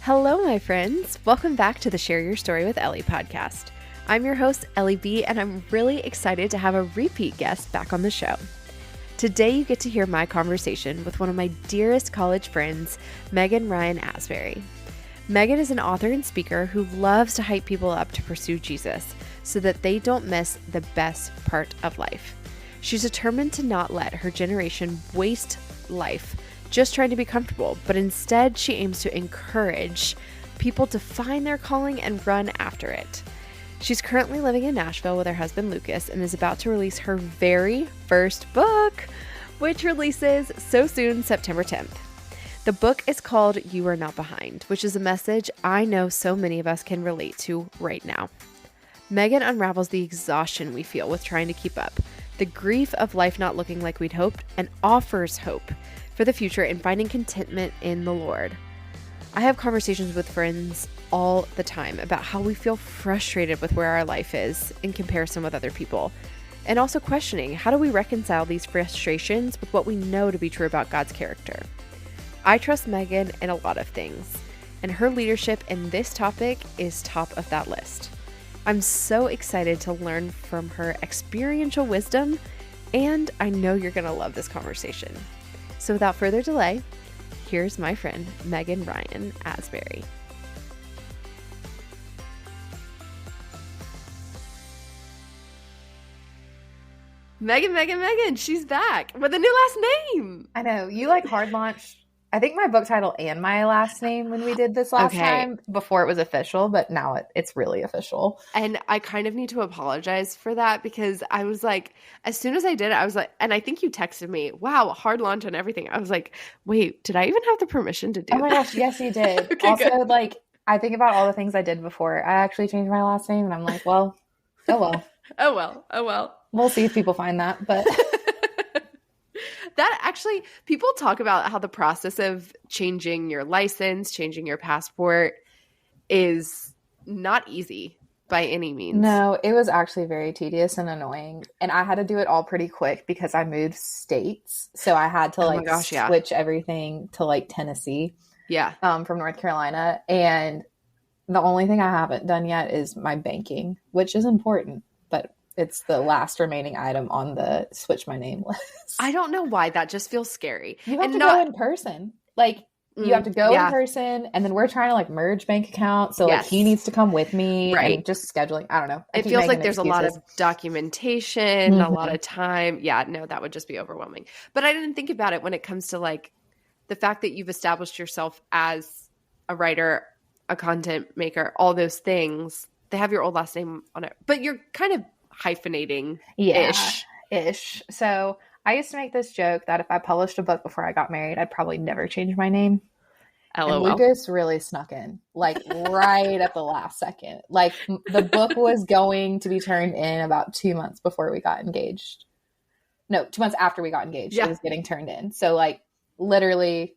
Hello, my friends. Welcome back to the Share Your Story with Ellie podcast. I'm your host, Ellie B, and I'm really excited to have a repeat guest back on the show. Today, you get to hear my conversation with one of my dearest college friends, Meghan Ryan Asbury. Meghan is an author and speaker who loves to hype people up to pursue Jesus so that they don't miss the best part of life. She's determined to not let her generation waste life just trying to be comfortable, but instead she aims to encourage people to find their calling and run after it. She's currently living in Nashville with her husband Lucas and is about to release her very first book, which releases so soon, September 10th. The book is called You Are Not Behind, which is a message I know so many of us can relate to right now. Meghan unravels the exhaustion we feel with trying to keep up, the grief of life not looking like we'd hoped, and offers hope for the future and finding contentment in the Lord. I have conversations with friends all the time about how we feel frustrated with where our life is in comparison with other people, and also questioning how do we reconcile these frustrations with what we know to be true about God's character. I trust Meghan in a lot of things, and her leadership in this topic is top of that list. I'm so excited to learn from her experiential wisdom, and I know you're going to love this conversation. So without further delay, here's my friend, Meghan Ryan Asbury. Meghan, she's back with a new last name. I know. You like hard launched, I think, my book title and my last name when we did this last time before it was official, but now it's really official. And I kind of need to apologize for that because I was like, as soon as I did it, I was like, and I think you texted me, wow, hard launch and everything. I was like, wait, did I even have the permission to do that? Oh my gosh, yes, you did. Okay, also, good. Like, I think about all the things I did before. I actually changed my last name and I'm like, well, oh well. We'll see if people find that, but... That actually, people talk about how the process of changing your license, changing your passport is not easy by any means. No, it was actually very tedious and annoying. And I had to do it all pretty quick because I moved states. So I had to switch everything to like Tennessee. Yeah. From North Carolina. And the only thing I haven't done yet is my banking, which is important, but it's the last remaining item on the switch my name list. I don't know why. That just feels scary. You have to go in person. Like, you have to go in person, and then we're trying to, like, merge bank accounts. So, like, he needs to come with me. Right. And just scheduling. I don't know. It feels like there's a lot of documentation, a lot of time. Yeah, no, that would just be overwhelming. But I didn't think about it when it comes to, like, the fact that you've established yourself as a writer, a content maker, all those things. They have your old last name on it. But you're kind of hyphenating ish. So I used to make this joke that if I published a book before I got married, I'd probably never change my name. LOL. And Lucas really snuck in, like, right at the last second. Like, the book was going to be turned in about 2 months before we got engaged. No, 2 months after we got engaged. It was getting turned in. So, like, literally,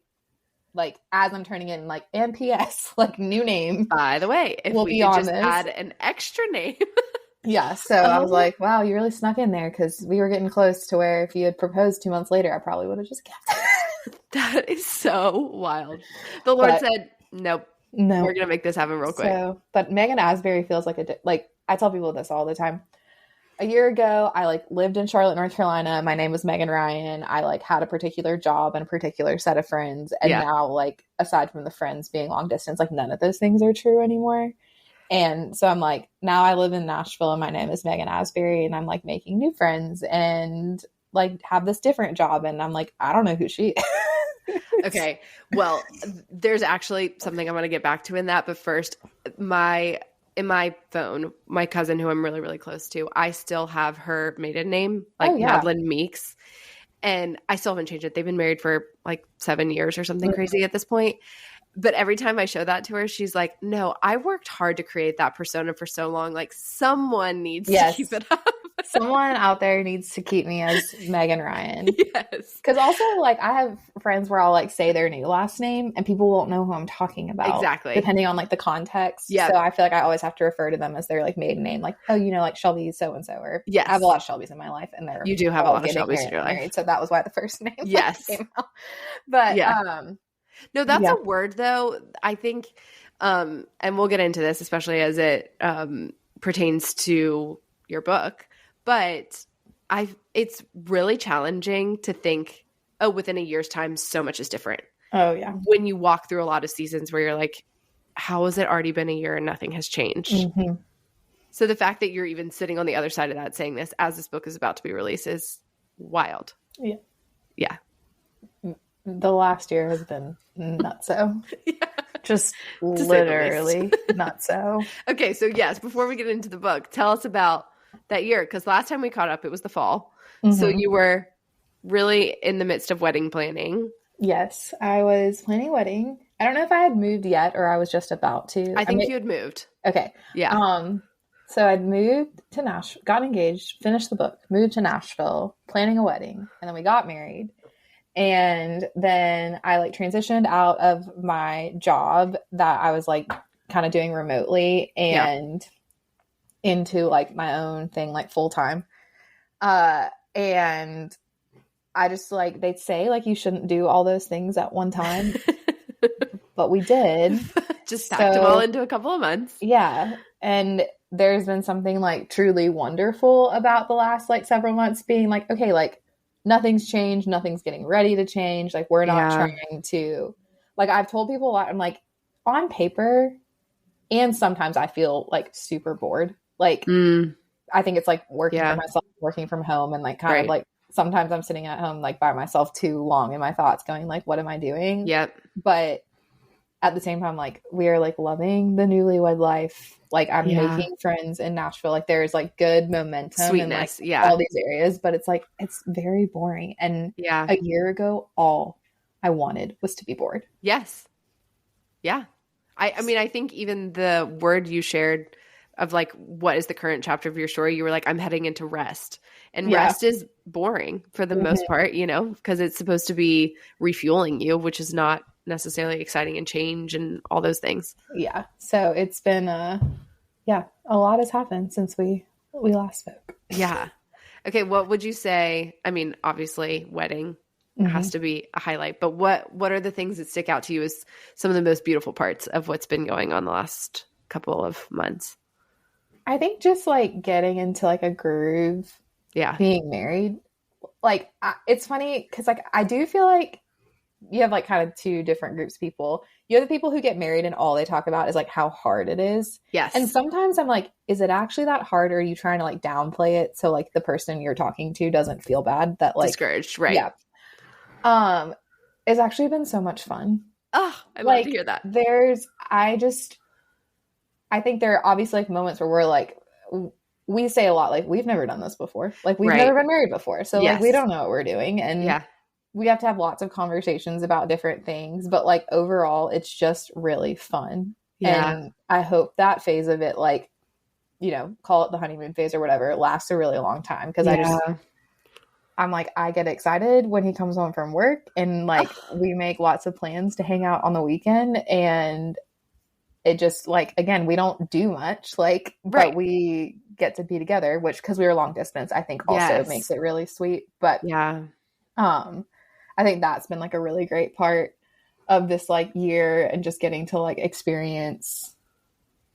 like, as I'm turning in, like, and P.S., like, new name. By the way, if we could just add an extra name. Yeah, so I was like, wow, you really snuck in there because we were getting close to where if you had proposed 2 months later, I probably would have just kept it. That is so wild. The Lord said, nope, we're going to make this happen real quick. But Meghan Asbury feels like I tell people this all the time. A year ago, I, like, lived in Charlotte, North Carolina. My name was Meghan Ryan. I, like, had a particular job and a particular set of friends. And now, like, aside from the friends being long distance, like, none of those things are true anymore. And so I'm like, now I live in Nashville and my name is Meghan Asbury and I'm, like, making new friends and, like, have this different job. And I'm like, I don't know who she is. Okay. Well, there's actually something I'm going to get back to in that. But first, in my phone, my cousin who I'm really, really close to, I still have her maiden name, like Madeline Meeks. And I still haven't changed it. They've been married for like 7 years or something crazy at this point. But every time I show that to her, she's like, no, I worked hard to create that persona for so long. Like, someone needs to keep it up. Someone out there needs to keep me as Meghan Ryan. Yes. Because also, like, I have friends where I'll, like, say their new last name and people won't know who I'm talking about. Exactly. Depending on, like, the context. Yeah. So I feel like I always have to refer to them as their, like, maiden name. Like, oh, you know, like, Shelby so-and-so. Or I have a lot of Shelbys in my life. And you do have a lot of Shelbys in your life. So that was why the first name came out. But, No, that's Yeah. a word though. I think, and we'll get into this, especially as it pertains to your book, but it's really challenging to think, oh, within a year's time, so much is different. Oh yeah. When you walk through a lot of seasons where you're like, how has it already been a year and nothing has changed? Mm-hmm. So the fact that you're even sitting on the other side of that saying this as this book is about to be released is wild. Yeah. Yeah. The last year has been not so. Yeah. Just literally not so. Okay, so yes, before we get into the book, tell us about that year, because last time we caught up, it was the fall. Mm-hmm. So you were really in the midst of wedding planning. Yes, I was planning a wedding. I don't know if I had moved yet or I was just about to. I think you had moved. Okay. Yeah. So I'd moved to Nashville, got engaged, finished the book, moved to Nashville, planning a wedding, and then we got married. And then I like transitioned out of my job that I was like kind of doing remotely and into like my own thing, like full time. And I just like, they'd say like, you shouldn't do all those things at one time, but we did. Just stacked them all into a couple of months. Yeah. And there's been something like truly wonderful about the last like several months being like, okay, like, nothing's changed. Nothing's getting ready to change. Like, we're not trying to, like, I've told people a lot. I'm like, on paper, and sometimes I feel like super bored. Like, I think it's like working for myself, working from home, and like kind of like sometimes I'm sitting at home like by myself too long in my thoughts going like, what am I doing? Yep. But at the same time, like, we are like loving the newlywed life. Like, I'm making friends in Nashville. Like, there's like good momentum Sweetness, in like all these areas, but it's like, it's very boring. And a year ago, all I wanted was to be bored. Yes. Yeah. I mean, I think even the word you shared of like, what is the current chapter of your story? You were like, I'm heading into rest. And rest is boring for the most part, you know, because it's supposed to be refueling you, which is not necessarily exciting, and change and all those things. Yeah. So it's been a lot has happened since we last spoke. Yeah. Okay, what would you say? I mean, obviously wedding has to be a highlight, but what are the things that stick out to you as some of the most beautiful parts of what's been going on the last couple of months? I think just like getting into like a groove, being married. Like, it's funny because like I do feel like you have like kind of two different groups of people. You have the people who get married and all they talk about is like how hard it is. Yes. And sometimes I'm like, is it actually that hard, or are you trying to like downplay it so like the person you're talking to doesn't feel bad that like discouraged, right? Yeah. It's actually been so much fun. Oh, I love to hear that. I think there are obviously like moments where we're like, we say a lot like, we've never done this before. Like, we've never been married before. So like, we don't know what we're doing. And we have to have lots of conversations about different things. But like, overall, it's just really fun. Yeah. And I hope that phase of it, like, you know, call it the honeymoon phase or whatever, lasts a really long time. Cause I'm like, I get excited when he comes home from work, and like, we make lots of plans to hang out on the weekend, and it just like, again, we don't do much, like, but we get to be together, which, cause we were long distance, I think also makes it really sweet. But I think that's been like a really great part of this like year, and just getting to like experience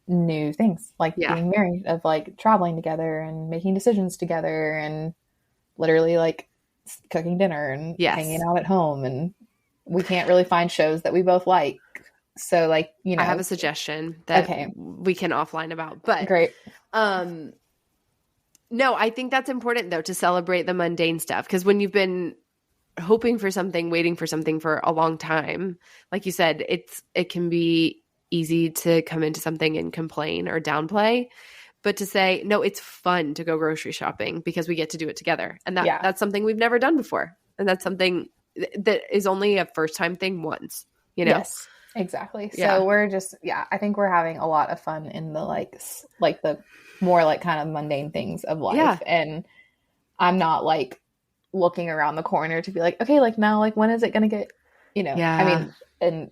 new things, like being married, of like traveling together and making decisions together, and literally like cooking dinner and hanging out at home. And we can't really find shows that we both like. So like, you know, I have a suggestion that we can offline about, but great. No, I think that's important though, to celebrate the mundane stuff. Cause when you've been hoping for something, waiting for something for a long time, like you said, it can be easy to come into something and complain or downplay. But to say, no, it's fun to go grocery shopping because we get to do it together. And that's something we've never done before. And that's something that is only a first time thing once, you know? Yes, exactly. So we're just, I think we're having a lot of fun in the like the more like kind of mundane things of life. Yeah. And I'm not like looking around the corner to be like, okay, like now, like when is it going to get, you know, I mean, and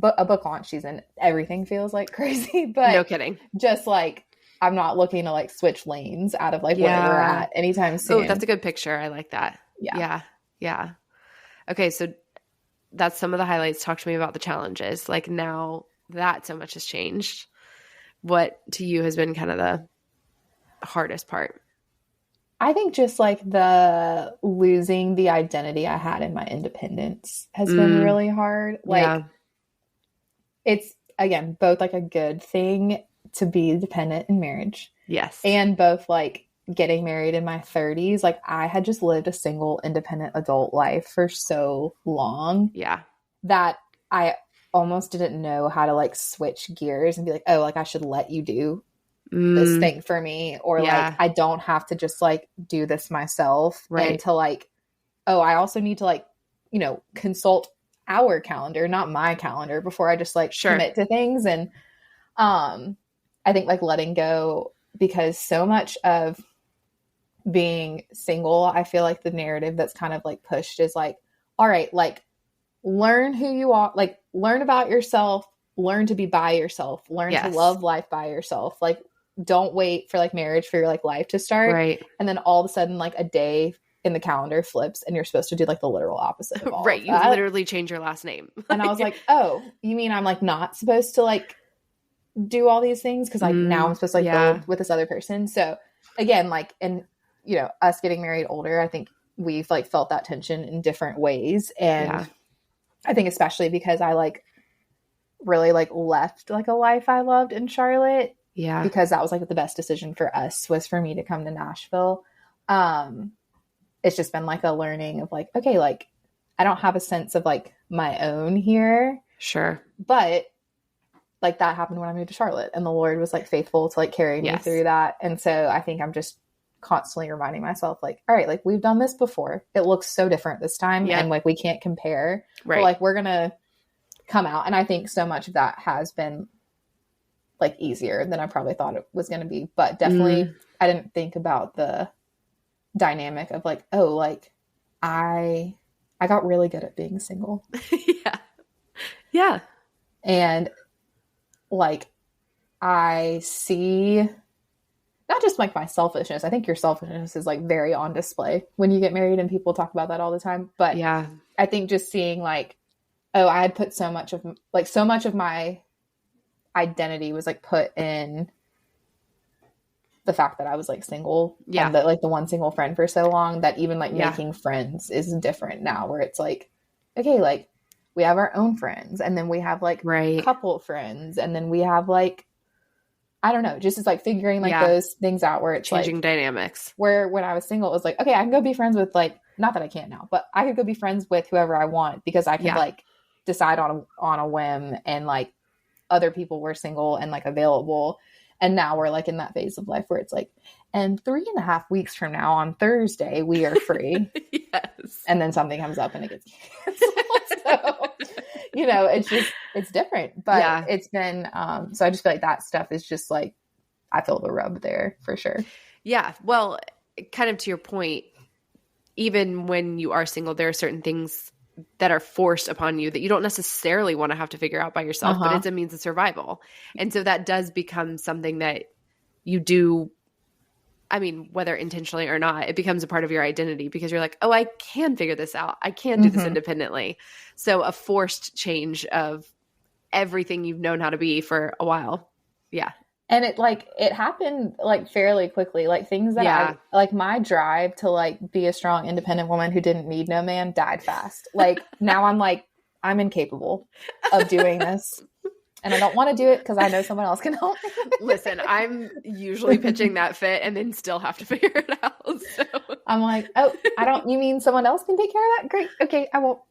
a book launch season, everything feels like crazy, but no kidding. Just like, I'm not looking to like switch lanes out of like where we're at anytime soon. Oh, that's a good picture. I like that. Yeah. Okay. So that's some of the highlights. Talk to me about the challenges. Like now that so much has changed, what to you has been kind of the hardest part? I think just like the losing the identity I had in my independence has been really hard. Like it's, again, both like a good thing to be dependent in marriage. Yes. And both like getting married in my 30s. Like I had just lived a single independent adult life for so long. Yeah. That I almost didn't know how to like switch gears and be like, oh, like I should let you do this thing for me, or like I don't have to just like do this myself, and to like, oh, I also need to like, you know, consult our calendar, not my calendar, before I just like commit to things. And I think like letting go, because so much of being single, I feel like the narrative that's kind of like pushed is like, all right, like learn who you are, like learn about yourself, learn to be by yourself, learn to love life by yourself. Like don't wait for like marriage for your like life to start. Right. And then all of a sudden like a day in the calendar flips and you're supposed to do like the literal opposite of all right. Of you literally change your last name. And I was like, oh, you mean I'm like not supposed to like do all these things? Cause like now I'm supposed to like build with this other person. So again, like, and you know, us getting married older, I think we've like felt that tension in different ways. And I think especially because I like really like left like a life I loved in Charlotte. Yeah. Because that was like the best decision for us, was for me to come to Nashville. It's just been like a learning of like, okay, like I don't have a sense of like my own here. Sure. But like that happened when I moved to Charlotte, and the Lord was like faithful to like carry me through that. And so I think I'm just constantly reminding myself like, all right, like we've done this before. It looks so different this time. And like, we can't compare. Right. But like, we're going to come out. And I think so much of that has been like easier than I probably thought it was going to be. But definitely I didn't think about the dynamic of like, oh, like I got really good at being single. Yeah. And like, I see not just like my selfishness. I think your selfishness is like very on display when you get married, and people talk about that all the time. But I think just seeing like, oh, I had put so much of my identity was like put in the fact that I was like single, and that like the one single friend for so long, that even like making friends is different now, where it's like, okay, like we have our own friends, and then we have like couple friends, and then we have like, I don't know, just is like figuring like those things out, where it's changing like dynamics. Where when I was single, it was like, okay, I can go be friends with like, not that I can't now, but I could go be friends with whoever I want, because I can like decide on a whim, and like other people were single and like available. And now we're like in that phase of life where it's like, and 3.5 weeks from now on Thursday, we are free. And then something comes up and it gets canceled. So, you know, it's different, but it's been, so I just feel like that stuff is just like, I feel the rub there for sure. Yeah. Well, kind of to your point, even when you are single, there are certain things that are forced upon you that you don't necessarily want to have to figure out by yourself, but it's a means of survival. And so that does become something that you do. I mean, whether intentionally or not, it becomes a part of your identity, because you're like, oh, I can figure this out. I can do this independently. So a forced change of everything you've known how to be for a while. Yeah. And it happened like fairly quickly, like things that I like, my drive to like be a strong, independent woman who didn't need no man died fast. Like now I'm like, I'm incapable of doing this, and I don't want to do it because I know someone else can help me. Listen, I'm usually pitching that fit and then still have to figure it out. So I'm like, oh, you mean someone else can take care of that? Great. Okay. I won't.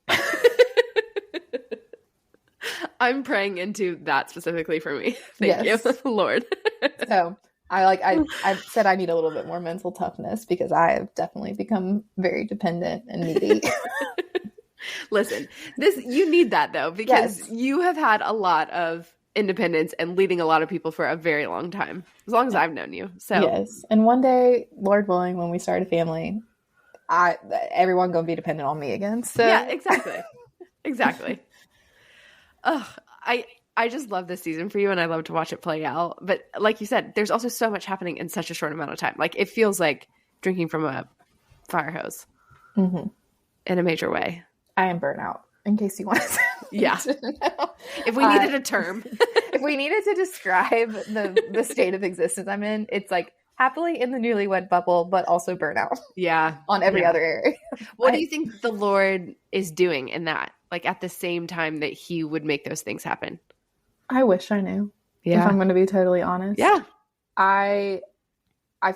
I'm praying into that specifically for me. Thank you, Lord. So I said I need a little bit more mental toughness, because I have definitely become very dependent and needy. Listen, you need that though, because you have had a lot of independence and leading a lot of people for a very long time, as long as I've known you. So yes. And one day, Lord willing, when we start a family, everyone gonna be dependent on me again. So yeah, exactly. Exactly. Oh, I just love this season for you, and I love to watch it play out. But like you said, there's also so much happening in such a short amount of time. Like it feels like drinking from a fire hose in a major way. I am burnt out. in case you want Yeah. to know. If we needed a term. If we needed to describe the state of existence I'm in, it's like happily in the newlywed bubble, but also burnout. Yeah. On every other area. What do you think the Lord is doing in that? Like at the same time that he would make those things happen? I wish I knew. Yeah. If I'm going to be totally honest. Yeah. I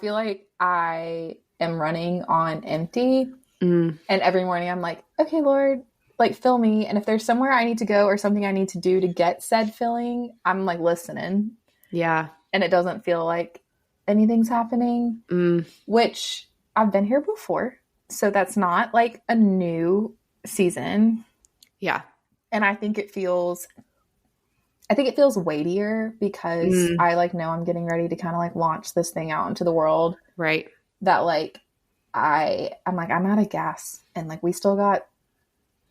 feel like I am running on empty. And every morning I'm like, okay, Lord, like fill me. And if there's somewhere I need to go or something I need to do to get said filling, I'm like listening. Yeah. And it doesn't feel like anything's happening, which I've been here before. So that's not like a new season. Yeah. And I think it feels weightier because I like know I'm getting ready to kind of like launch this thing out into the world. Right. That like I'm like, I'm out of gas and like we still got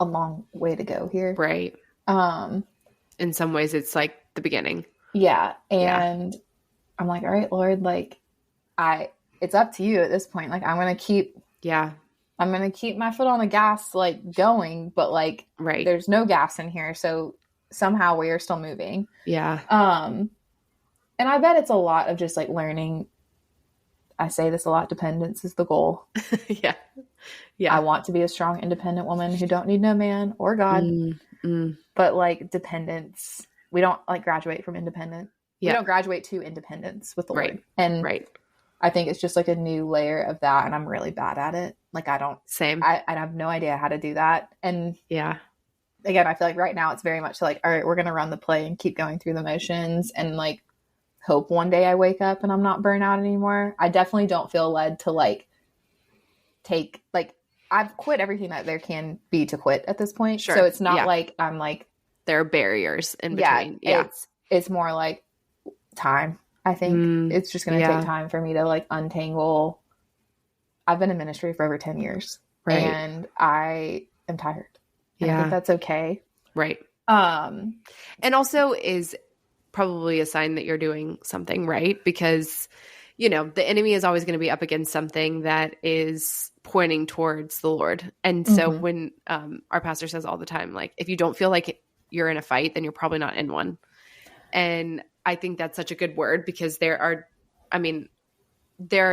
a long way to go here. Right. In some ways it's like the beginning. Yeah. And I'm like, all right, Lord, like it's up to you at this point. Like I'm going to keep my foot on the gas, like going, but like, there's no gas in here. So somehow we are still moving. Yeah. And I bet it's a lot of just like learning. I say this a lot. Dependence is the goal. Yeah. Yeah. I want to be a strong, independent woman who don't need no man or God, but like dependence, we don't like graduate from independent. Yeah. We don't graduate to independence with the Lord. And I think it's just like a new layer of that. And I'm really bad at it. Like I have no idea how to do that. And again, I feel like right now it's very much like, all right, we're going to run the play and keep going through the motions and like hope one day I wake up and I'm not burnt out anymore. I definitely don't feel led to like take, like I've quit everything that there can be to quit at this point. Sure. So it's not like I'm like, there are barriers in between. Yeah. It's more like time. I think it's just going to take time for me to like untangle. I've been in ministry for over 10 years and I am tired. And I think that's okay. Right. And also is probably a sign that you're doing something right, because, you know, the enemy is always going to be up against something that is pointing towards the Lord. And so when our pastor says all the time, like, if you don't feel like you're in a fight, then you're probably not in one. And I think that's such a good word, because there are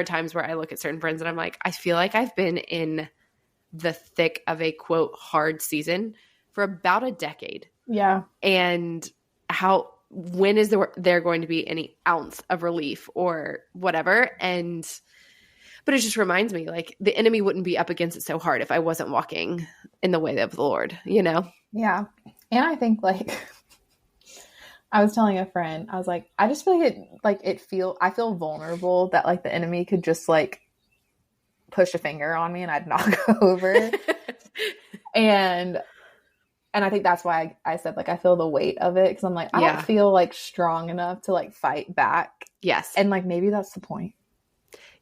times where I look at certain friends and I'm like, I feel like I've been in the thick of a quote hard season for about a decade. Yeah. And when is there going to be any ounce of relief or whatever? But it just reminds me, like, the enemy wouldn't be up against it so hard if I wasn't walking in the way of the Lord, you know? Yeah. And I think, like, I was telling a friend, I was like, I just feel like I feel vulnerable that, like, the enemy could just, like, push a finger on me and I'd knock over. And I think that's why I said, like, I feel the weight of it, because I'm like, I don't feel like strong enough to like fight back. Yes. And like, maybe that's the point.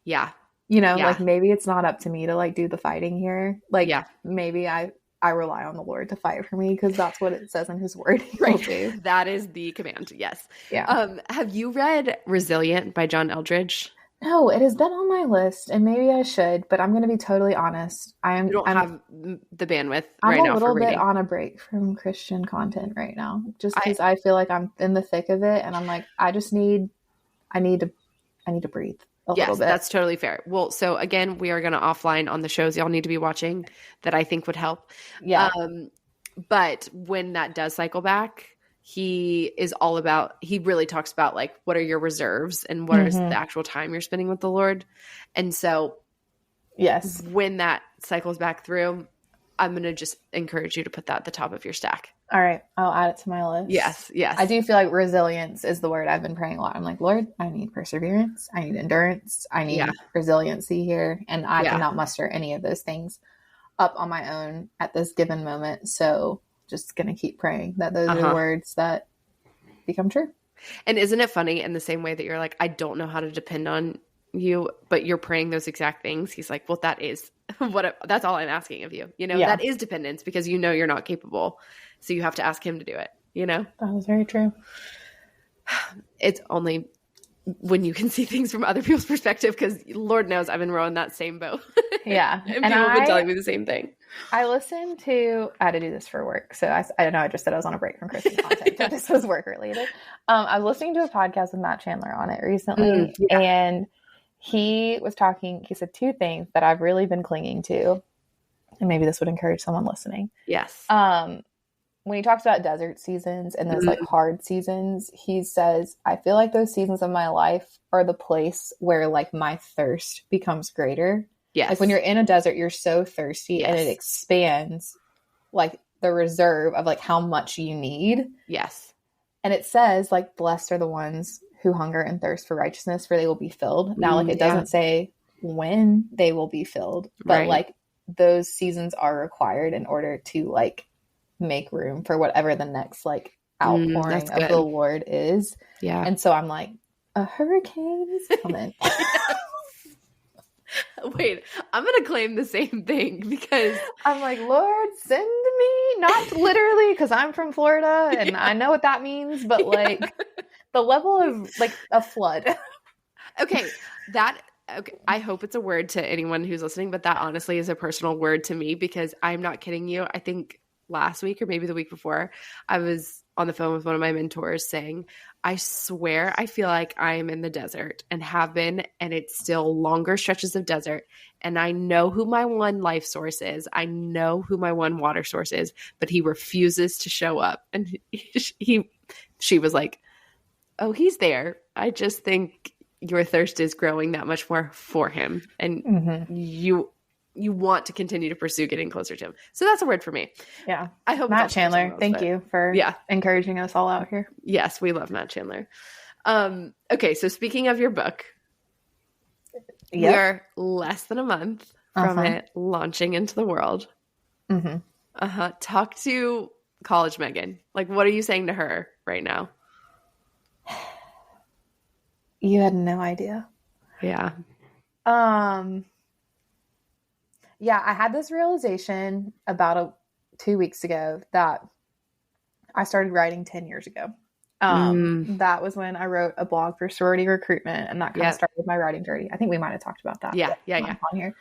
Yeah. You know, like maybe it's not up to me to like do the fighting here. Like maybe I rely on the Lord to fight for me, because that's what it says in his word. Right. That is the command. Yes. Yeah. Have you read Resilient by John Eldredge? No, it has been on my list, and maybe I should, but I'm going to be totally honest. You don't have the bandwidth right now for reading. I'm a little bit on a break from Christian content right now, just because I feel like I'm in the thick of it, and I'm like, I need to breathe a little bit. That's totally fair. Well, so again, we are going to offline on the shows y'all need to be watching that I think would help. Yeah. But when that does cycle back, he really talks about, like, what are your reserves and what is the actual time you're spending with the Lord. And so when that cycles back through, I'm going to just encourage you to put that at the top of your stack. All right. I'll add it to my list. Yes. Yes. I do feel like resilience is the word I've been praying a lot. I'm like, Lord, I need perseverance. I need endurance. I need resiliency here. And I cannot muster any of those things up on my own at this given moment. So just going to keep praying that those are words that become true. And isn't it funny, in the same way that you're like, I don't know how to depend on you, but you're praying those exact things. He's like, well, that is that's all I'm asking of you. You know, that is dependence, because you know you're not capable. So you have to ask him to do it, you know? That was very true. It's only when you can see things from other people's perspective, because Lord knows I've been rowing that same boat. Yeah. And people have been telling me the same thing. I had to do this for work. So I don't know. I just said I was on a break from Christian content. So this was work related. I was listening to a podcast with Matt Chandler on it recently. And he was talking, he said two things that I've really been clinging to. And maybe this would encourage someone listening. Yes. When he talks about desert seasons and those like hard seasons, he says, I feel like those seasons of my life are the place where like my thirst becomes greater. Yes. Like when you're in a desert, you're so thirsty and it expands like the reserve of like how much you need. Yes. And it says like, blessed are the ones who hunger and thirst for righteousness, for they will be filled. Now, like it doesn't say when they will be filled, but like those seasons are required in order to like make room for whatever the next like outpouring of the Lord is. Yeah. And so I'm like, a hurricane is coming. Wait, I'm going to claim the same thing because I'm like, Lord, send me, not literally because I'm from Florida and I know what that means, but like the level of like a flood. Okay. I hope it's a word to anyone who's listening, but that honestly is a personal word to me because I'm not kidding you. I think last week or maybe the week before, I was on the phone with one of my mentors saying, I swear I feel like I am in the desert and have been, and it's still longer stretches of desert. And I know who my one life source is. I know who my one water source is, but he refuses to show up. And she was like, oh, he's there. I just think your thirst is growing that much more for him. And you want to continue to pursue getting closer to him. So that's a word for me. Yeah. I hope Matt Chandler, thank you for encouraging us all out here. Yes, we love Matt Chandler. Okay, so speaking of your book, we're less than a month from it launching into the world. Talk to college Meghan. Like, what are you saying to her right now? You had no idea. Yeah. Yeah, I had this realization about 2 weeks ago that I started writing 10 years ago. That was when I wrote a blog for sorority recruitment, and that kind of started my writing journey. I think we might have talked about that. Yeah. On here.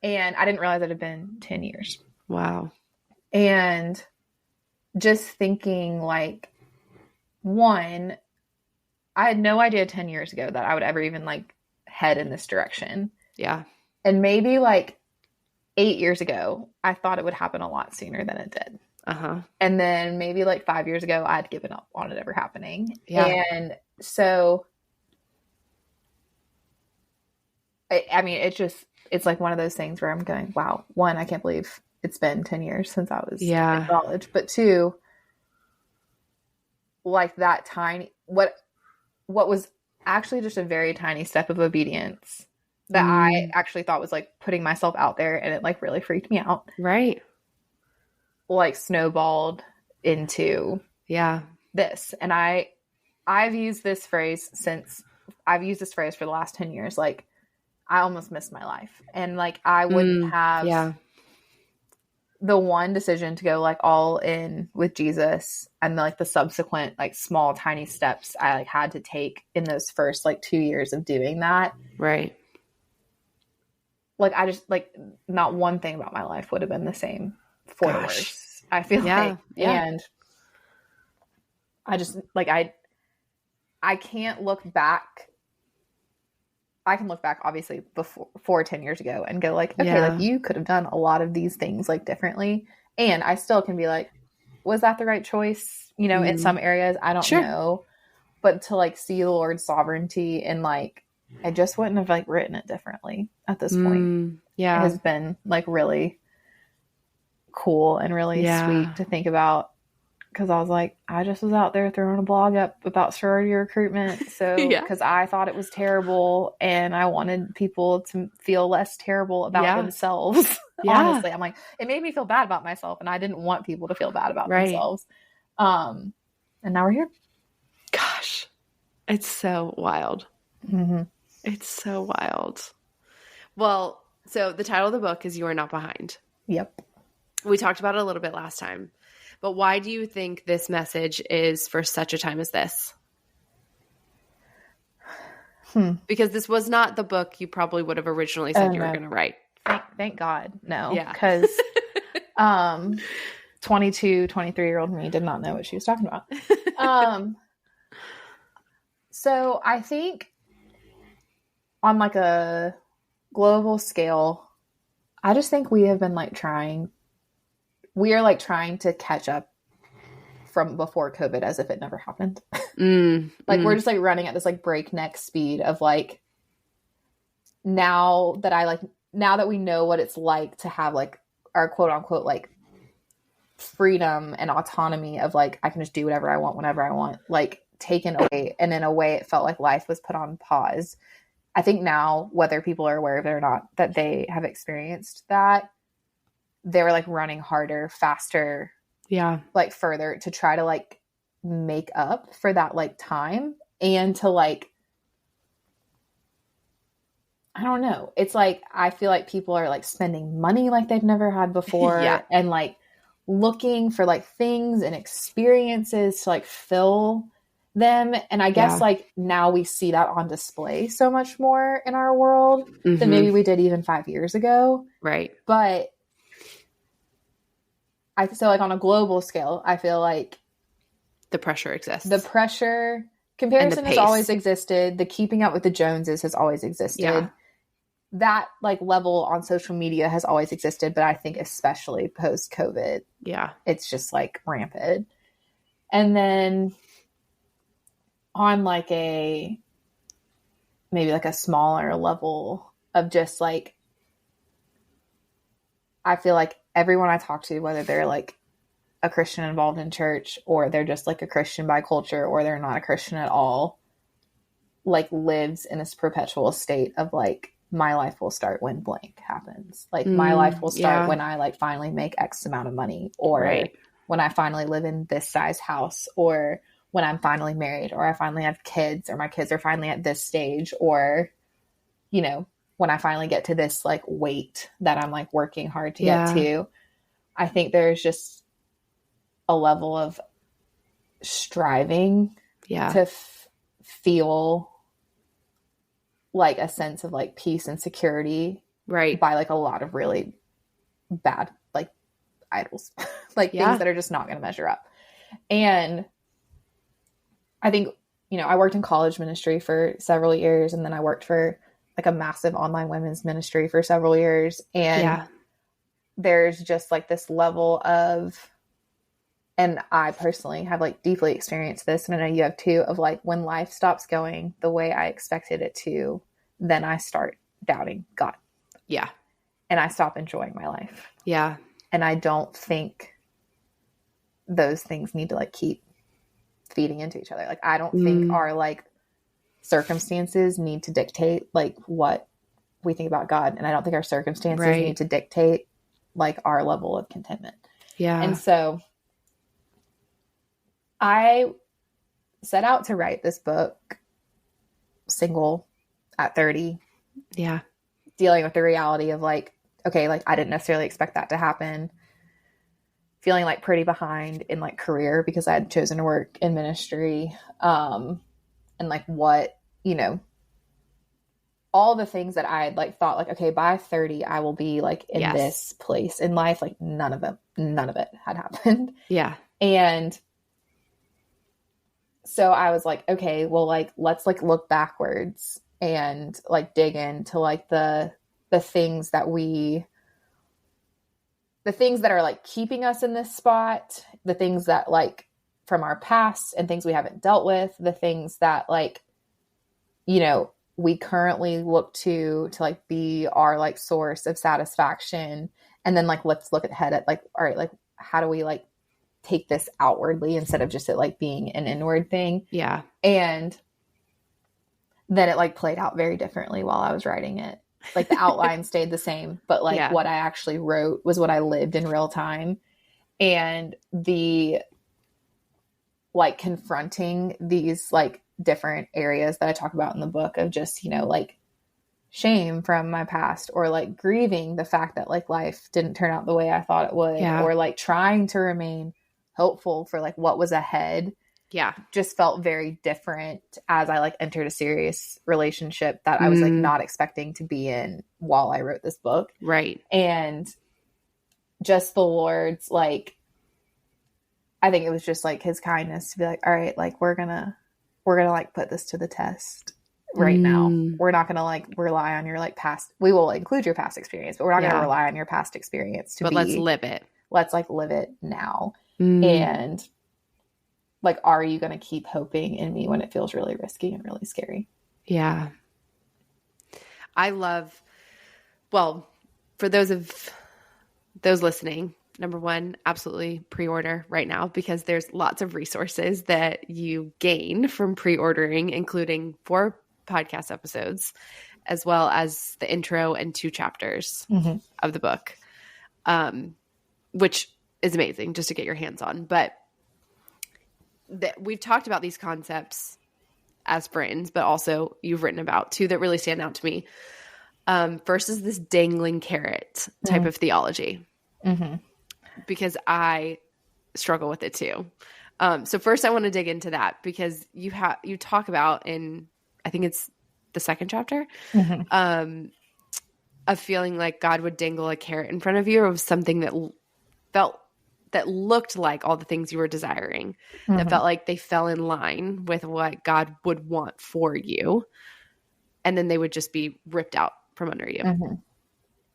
And I didn't realize it had been 10 years. Wow. And just thinking like, one, I had no idea 10 years ago that I would ever even like head in this direction. Yeah. And maybe like 8 years ago, I thought it would happen a lot sooner than it did. And then maybe like 5 years ago, I'd given up on it ever happening. Yeah. And so, I mean, it's like one of those things where I'm going, wow, one, I can't believe it's been 10 years since I was in college. But two, like that tiny, what was actually just a very tiny step of obedience that I actually thought was like putting myself out there, and it like really freaked me out. Right. Like snowballed into this. And I've used this phrase for the last 10 years. Like I almost missed my life. And like I wouldn't have the one decision to go like all in with Jesus, and like the subsequent like small tiny steps I like had to take in those first like 2 years of doing that. Right. Like I just like not one thing about my life would have been the same for the worse, I feel like. And I just like I can't look back. I can look back obviously before 10 years ago and go like, okay, like you could have done a lot of these things like differently. And I still can be like, was that the right choice? You know, in some areas, I don't know. But to like see the Lord's sovereignty and like, I just wouldn't have like written it differently at this point. It has been like really cool and really sweet to think about, because I was like, I just was out there throwing a blog up about sorority recruitment. So, because I thought it was terrible and I wanted people to feel less terrible about themselves. Honestly, I'm like, it made me feel bad about myself, and I didn't want people to feel bad about themselves. And now we're here. Gosh, it's so wild. It's so wild. Well, so the title of the book is You Are Not Behind. Yep. We talked about it a little bit last time. But why do you think this message is for such a time as this? Because this was not the book you probably would have originally said you were no. going to write. Thank God. No. Yeah. Because 22, 23-year-old me did not know what she was talking about. So I think on like a global scale, I just think we have been like trying to catch up from before COVID as if it never happened. We're just like running at this like breakneck speed of like, now that we know what it's like to have like our quote unquote like freedom and autonomy of like, I can just do whatever I want whenever I want, like taken away. And in a way it felt like life was put on pause. I think now, whether people are aware of it or not, that they have experienced that, they're like running harder, faster, like further to try to like make up for that like time, and to like, I don't know. It's like, I feel like people are like spending money like they've never had before and like looking for like things and experiences to like fill them. And I guess like now we see that on display so much more in our world than maybe we did even 5 years ago. Right. But so like on a global scale, I feel like the pressure exists. Comparison has always existed. The keeping up with the Joneses has always existed. Yeah. That like level on social media has always existed, but I think especially post COVID, it's just like rampant. And then on like maybe like a smaller level of just like, I feel like everyone I talk to, whether they're like a Christian involved in church, or they're just like a Christian by culture, or they're not a Christian at all, like lives in this perpetual state of like, my life will start when blank happens. Like my life will start when I like finally make X amount of money, or when I finally live in this size house, or when I'm finally married, or I finally have kids, or my kids are finally at this stage, or, you know, when I finally get to this like weight that I'm like working hard to get to. I think there's just a level of striving to feel like a sense of like peace and security by like a lot of really bad like idols, like things that are just not going to measure up. And I think, you know, I worked in college ministry for several years, and then I worked for like a massive online women's ministry for several years. And there's just like this level of, and I personally have like deeply experienced this, and I know you have too, of like when life stops going the way I expected it to, then I start doubting God. Yeah. And I stop enjoying my life. Yeah. And I don't think those things need to like keep feeding into each other. Like, I don't think our like circumstances need to dictate like what we think about God. And I don't think our circumstances need to dictate like our level of contentment. Yeah. And so I set out to write this book single at 30. Yeah. Dealing with the reality of like, okay, like I didn't necessarily expect that to happen. Feeling like pretty behind in like career because I had chosen to work in ministry. And like what, you know, all the things that I had like thought like, okay, by 30, I will be like in this place in life. Like none of it had happened. Yeah. And so I was like, okay, well, like, let's like look backwards and like dig into like the things that are like keeping us in this spot, the things that like from our past and things we haven't dealt with, the things that like, you know, we currently look to like be our like source of satisfaction. And then like, let's look ahead at like, all right, like how do we like take this outwardly instead of just it like being an inward thing. Yeah. And then it like played out very differently while I was writing it. Like the outline stayed the same, but like what I actually wrote was what I lived in real time. And the like confronting these like different areas that I talk about in the book of just, you know, like shame from my past, or like grieving the fact that like life didn't turn out the way I thought it would, or like trying to remain hopeful for like what was ahead. Yeah. just felt very different as I like entered a serious relationship that I was like not expecting to be in while I wrote this book. Right. And just the Lord's like, I think it was just like his kindness to be like, all right, like we're gonna like put this to the test right now. We're not gonna like rely on your like past. We will include your past experience, but we're not gonna rely on your past experience let's live it. Let's like live it now. And like, are you gonna keep hoping in me when it feels really risky and really scary? Yeah. Well, for those listening, number one, absolutely pre-order right now, because there's lots of resources that you gain from pre-ordering, including 4 podcast episodes, as well as the intro and 2 chapters of the book, which is amazing just to get your hands on. But we've talked about these concepts as friends, but also you've written about 2 that really stand out to me. First is this dangling carrot type of theology. Because I struggle with it too. So first I want to dig into that, because you talk about in, I think it's the 2nd chapter, of feeling like God would dangle a carrot in front of you, or something that looked like all the things you were desiring, that felt like they fell in line with what God would want for you. And then they would just be ripped out from under you.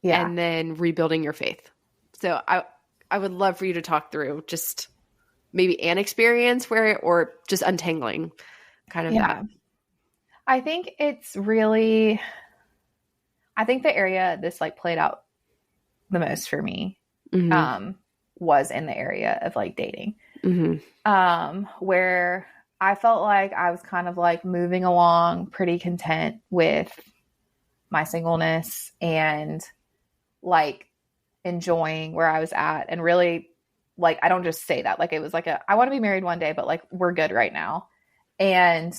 Yeah. And then rebuilding your faith. So I would love for you to talk through just maybe an experience or just untangling kind of that. I think the area this like played out the most for me, was in the area of like dating, where I felt like I was kind of like moving along pretty content with my singleness and like enjoying where I was at. And really, like, I don't just say that, like, it was like I want to be married one day, but like, we're good right now. And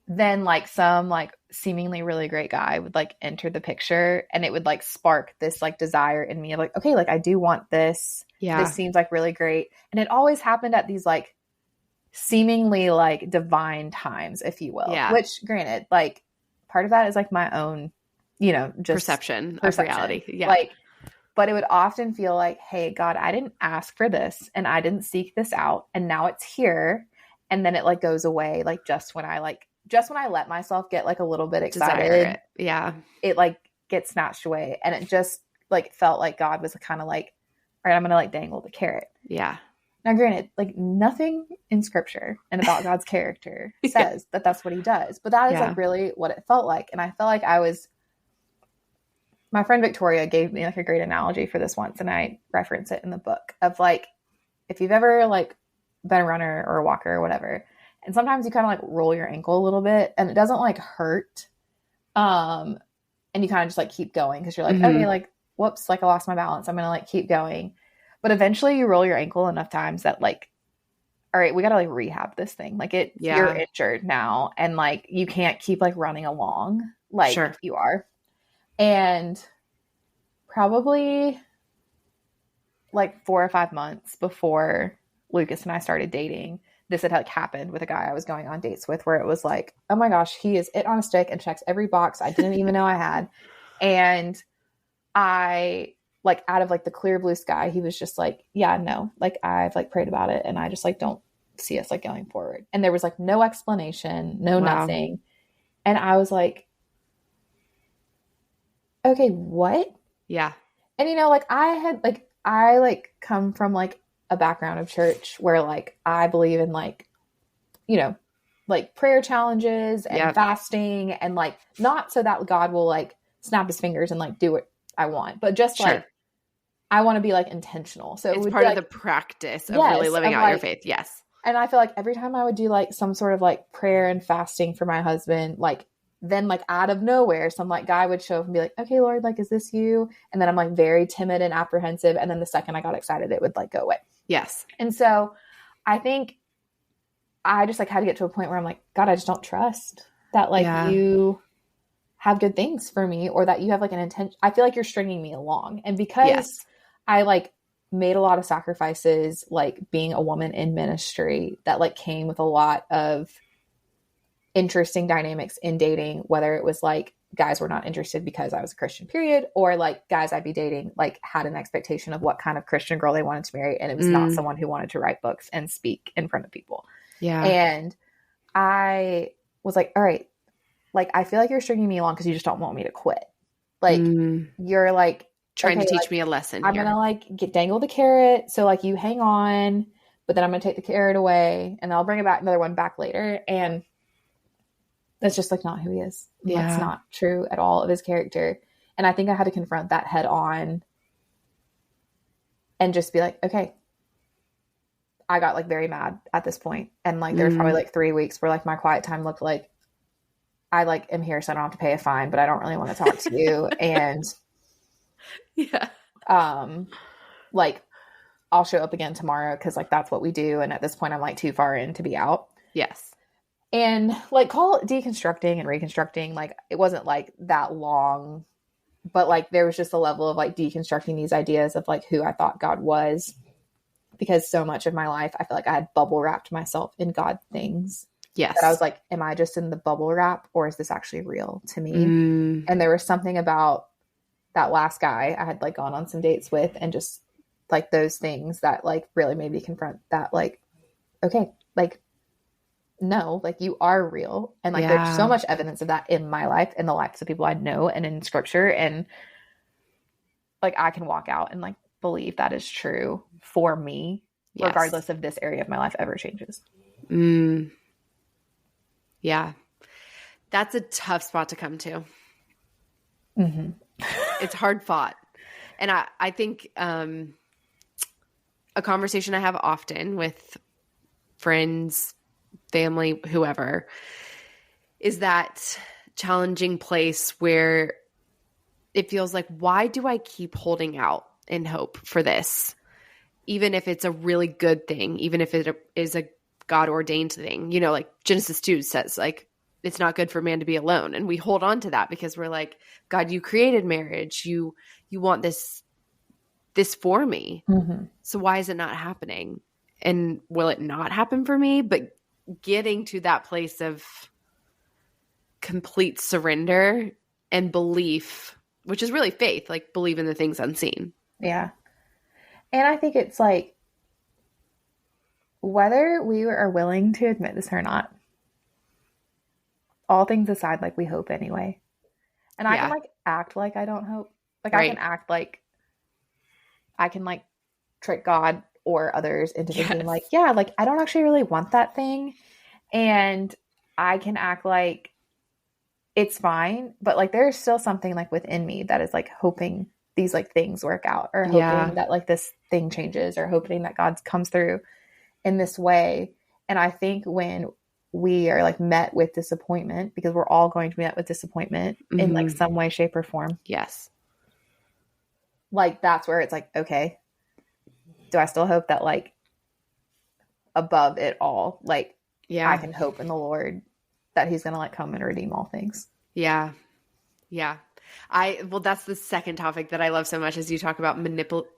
then like some like seemingly really great guy would like enter the picture, and it would like spark this like desire in me of like, okay, like I do want this. Yeah. This seems like really great. And it always happened at these like seemingly like divine times, if you will. Yeah. Which granted, like part of that is like my own, just perception of reality. Yeah. Like, but it would often feel like, hey, God, I didn't ask for this and I didn't seek this out, and now it's here. And then it like goes away. Like just when I let myself get like a little bit excited, it like gets snatched away. And it just like felt like God was kind of like, all right, I'm going to like dangle the carrot. Yeah. Now, granted, like nothing in scripture and about God's character says that that's what he does, but that is like really what it felt like. And I felt like my friend Victoria gave me like a great analogy for this once, and I reference it in the book, of like, if you've ever like been a runner or a walker or whatever, and sometimes you kind of like roll your ankle a little bit and it doesn't like hurt. And you kind of just like keep going because you're like, okay, like, whoops, like I lost my balance. I'm going to like keep going. But eventually you roll your ankle enough times that like, all right, we got to like rehab this thing. Like you're injured now. And like, you can't keep like running along like you are. And probably like 4 or 5 months before Lucas and I started dating, this had like happened with a guy I was going on dates with, where it was like, oh my gosh, he is it on a stick and checks every box I didn't even know I had. And I like, out of like the clear blue sky, he was just like, yeah, no, like I've like prayed about it and I just like don't see us like going forward. And there was like no explanation, nothing. And I was like, okay, what? Yeah. And like I come from like a background of church where like I believe in like, like prayer challenges and fasting, and like not so that God will like snap his fingers and like do what I want, but just like I want to be like intentional. So it's part of the practice of really living out your faith. Yes. And I feel like every time I would do like some sort of like prayer and fasting for my husband, like then like out of nowhere, some like guy would show up and be like, okay, Lord, like, is this you? And then I'm like very timid and apprehensive. And then the second I got excited, it would like go away. Yes. And so I think I just like had to get to a point where I'm like, God, I just don't trust that like you have good things for me, or that you have like an intention. I feel like you're stringing me along. And because I like made a lot of sacrifices, like being a woman in ministry, that like came with a lot of interesting dynamics in dating, whether it was like guys were not interested because I was a Christian, period, or like guys I'd be dating like had an expectation of what kind of Christian girl they wanted to marry, and it was not someone who wanted to write books and speak in front of people. Yeah. And I was like, all right, like I feel like you're stringing me along because you just don't want me to quit. Like you're like trying to teach me a lesson. I'm gonna like dangle the carrot, so like you hang on, but then I'm gonna take the carrot away, and I'll bring another one back later. And that's just like not who he is. Yeah. That's not true at all of his character. And I think I had to confront that head on and just be like, okay. I got like very mad at this point. And like there was probably like 3 weeks where like my quiet time looked like I like am here so I don't have to pay a fine, but I don't really want to talk to you. And yeah. Like I'll show up again tomorrow because like that's what we do. And at this point I'm like too far in to be out. Yes. And like call it deconstructing and reconstructing. Like it wasn't like that long, but like there was just a level of like deconstructing these ideas of like who I thought God was, because so much of my life I feel like I had bubble wrapped myself in God things. Yes. That I was like, am I just in the bubble wrap, or is this actually real to me? And there was something about that last guy I had like gone on some dates with, and just like those things that like really made me confront that, like, okay, like, no, like you are real. And like there's so much evidence of that in my life, in the lives of people I know, and in scripture. And like I can walk out and like believe that is true for me, regardless of this area of my life ever changes. Yeah. That's a tough spot to come to. It's hard fought. And I think a conversation I have often with friends, family, whoever, is that challenging place where it feels like, why do I keep holding out in hope for this? Even if it's a really good thing, even if it is a God ordained thing, you know, like Genesis 2 says, like, it's not good for man to be alone. And we hold on to that because we're like, God, you created marriage. You want this for me. So why is it not happening? And will it not happen for me? But getting to that place of complete surrender and belief, which is really faith, like believe in the things unseen. Yeah. And I think it's like, whether we are willing to admit this or not, all things aside, like we hope anyway. And I can like act like I don't hope. Like I can act like I can like trick God or others into thinking like, yeah, like I don't actually really want that thing. And I can act like it's fine. But like there's still something like within me that is like hoping these like things work out, or hoping that like this thing changes, or hoping that God comes through in this way. And I think when we are like met with disappointment, because we're all going to be met with disappointment in like some way, shape, or form. Yes. Like that's where it's like, okay, do I still hope that like above it all, like I can hope in the Lord that he's going to like come and redeem all things. Yeah. Yeah. Well, that's the second topic that I love so much, is you talk about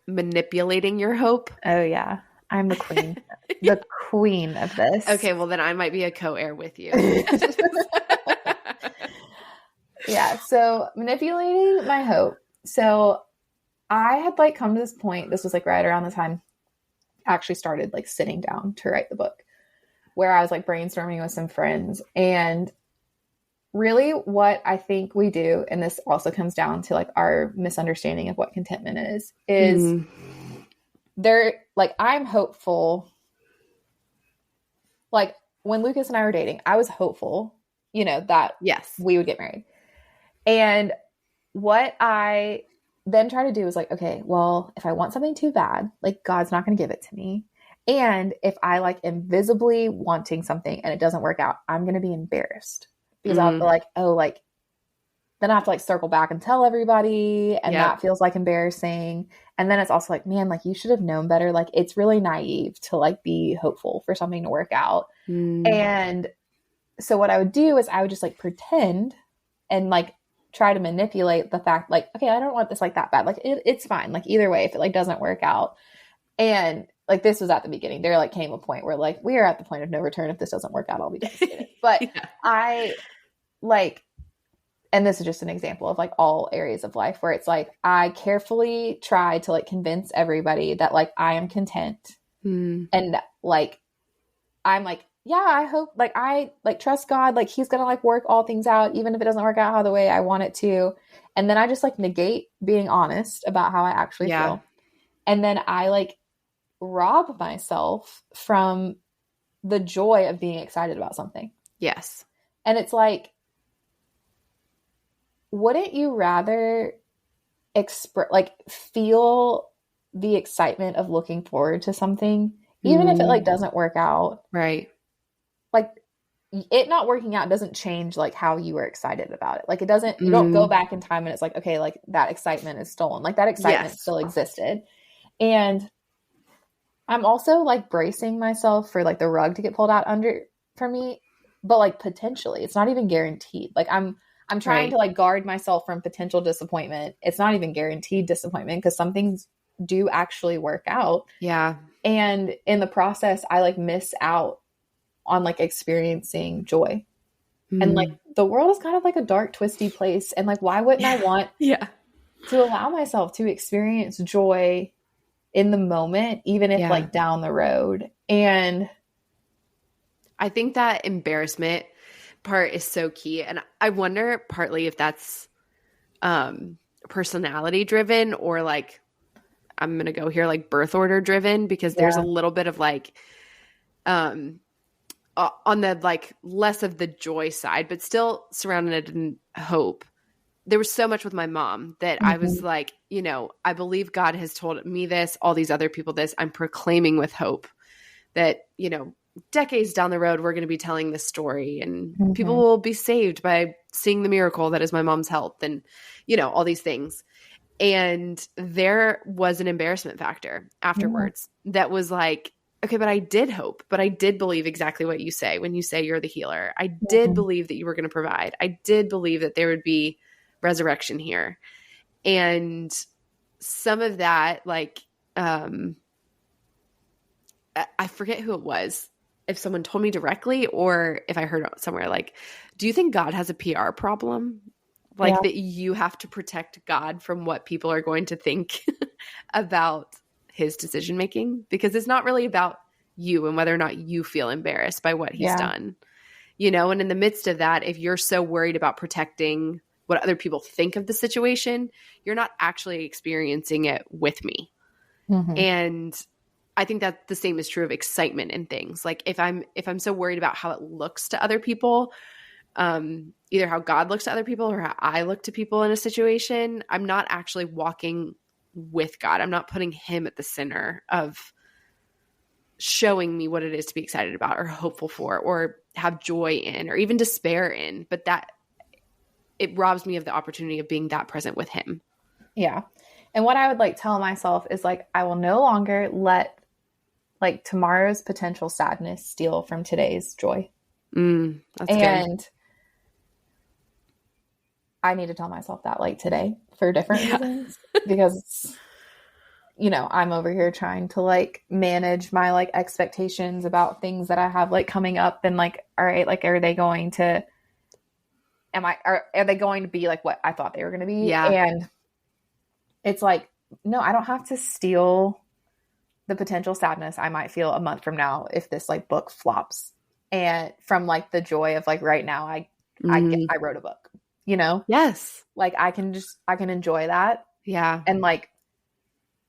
manipulating your hope. Oh yeah. I'm the queen, the queen of this. Okay. Well, then I might be a co-heir with you. Yeah. So manipulating my hope. So I had like come to this point, this was like right around the time I actually started like sitting down to write the book, where I was like brainstorming with some friends. And really what I think we do, and this also comes down to like our misunderstanding of what contentment is there, like I'm hopeful. Like when Lucas and I were dating, I was hopeful, you know, that we would get married. And what I then try to do is like, okay, well, if I want something too bad, like God's not going to give it to me. And if I like am visibly wanting something and it doesn't work out, I'm going to be embarrassed, because I'll be like, oh, like then I have to like circle back and tell everybody. And that feels like embarrassing. And then it's also like, man, like you should have known better. Like it's really naive to like be hopeful for something to work out. And so what I would do is I would just like pretend and like try to manipulate the fact like, okay, I don't want this like that bad. Like it's fine. Like either way, if it like doesn't work out, And like, this was at the beginning. There like came a point where like, we are at the point of no return. If this doesn't work out, I'll be devastated. But Yeah. I like, and this is just an example of like all areas of life where it's like, I carefully try to like convince everybody that like I am content. And like, I'm like, yeah, I hope, like, I like trust God, like he's going to like work all things out, even if it doesn't work out how the way I want it to. And then I just like negate being honest about how I actually feel. And then I like rob myself from the joy of being excited about something. Yes. And it's like, wouldn't you rather feel the excitement of looking forward to something, even if it like doesn't work out? Right. Like, it not working out doesn't change like how you were excited about it. Like, it doesn't, you don't go back in time and it's like, okay, like that excitement is stolen. Like that excitement still existed. And I'm also like bracing myself for like the rug to get pulled out under for me, but like potentially it's not even guaranteed. Like I'm trying to like guard myself from potential disappointment. It's not even guaranteed disappointment because some things do actually work out. Yeah. And in the process, I like miss out on like experiencing joy. And like the world is kind of like a dark, twisty place. And like, why wouldn't I want to allow myself to experience joy in the moment, even if like down the road? And I think that embarrassment part is so key. And I wonder partly if that's personality driven or like, I'm going to go here like birth order driven, because there's a little bit of like, on the like less of the joy side, but still surrounded in hope. There was so much with my mom that I was like, you know, I believe God has told me this, all these other people this. I'm proclaiming with hope that, you know, decades down the road, we're going to be telling this story and people will be saved by seeing the miracle that is my mom's health and, you know, all these things. And there was an embarrassment factor afterwards that was like, okay, but I did hope, but I did believe exactly what you say when you say you're the healer. I did believe that you were going to provide. I did believe that there would be resurrection here. And some of that, like, I forget who it was, if someone told me directly or if I heard somewhere, like, do you think God has a PR problem? Like that you have to protect God from what people are going to think about his decision-making, because it's not really about you and whether or not you feel embarrassed by what he's done, you know? And in the midst of that, if you're so worried about protecting what other people think of the situation, you're not actually experiencing it with me. And I think that the same is true of excitement in things. Like if I'm so worried about how it looks to other people, either how God looks to other people or how I look to people in a situation, I'm not actually walking with God. I'm not putting him at the center of showing me what it is to be excited about or hopeful for or have joy in or even despair in, but that it robs me of the opportunity of being that present with him. Yeah. And what I would like tell myself is like, I will no longer let like tomorrow's potential sadness steal from today's joy. That's and good. I need to tell myself that like today for different reasons, because, you know, I'm over here trying to like manage my like expectations about things that I have like coming up and like, all right, like, are they going to be like what I thought they were going to be? Yeah. And it's like, no, I don't have to steal the potential sadness I might feel a month from now if this like book flops, and from like the joy of like right now, I wrote a book, you know? Yes. Like I can enjoy that. Yeah. And like,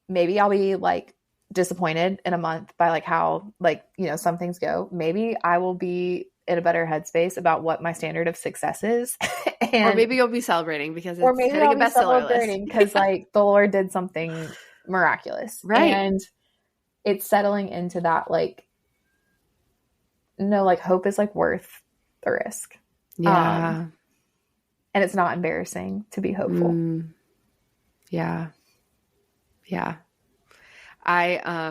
maybe I'll be like disappointed in a month by like how like, you know, some things go. Maybe I will be in a better headspace about what my standard of success is. Or maybe you'll be celebrating because it's hitting a bestseller list. Because like the Lord did something miraculous. Right. And it's settling into that, like, no, like hope is like worth the risk. Yeah. And it's not embarrassing to be hopeful. Yeah. Yeah. As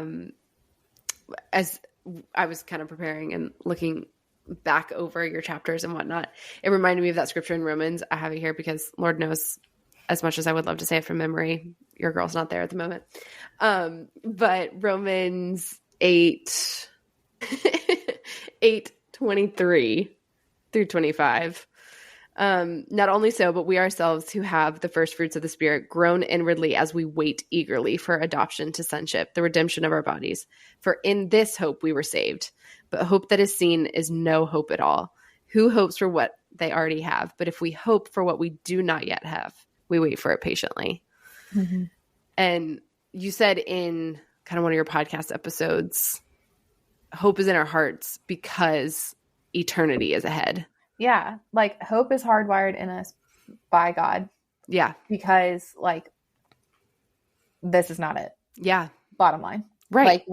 I was kind of preparing and looking back over your chapters and whatnot, it reminded me of that scripture in Romans. I have it here because Lord knows, as much as I would love to say it from memory, your girl's not there at the moment. But Romans 8, 8:23 through 25. Not only so, but we ourselves who have the first fruits of the Spirit groan inwardly as we wait eagerly for adoption to sonship, the redemption of our bodies. For in this hope we were saved. But hope that is seen is no hope at all. Who hopes for what they already have? But if we hope for what we do not yet have, we wait for it patiently. Mm-hmm. And you said in kind of one of your podcast episodes, hope is in our hearts because eternity is ahead. Yeah. Like hope is hardwired in us by God. Yeah. Because like, this is not it. Yeah. Bottom line. Right. Like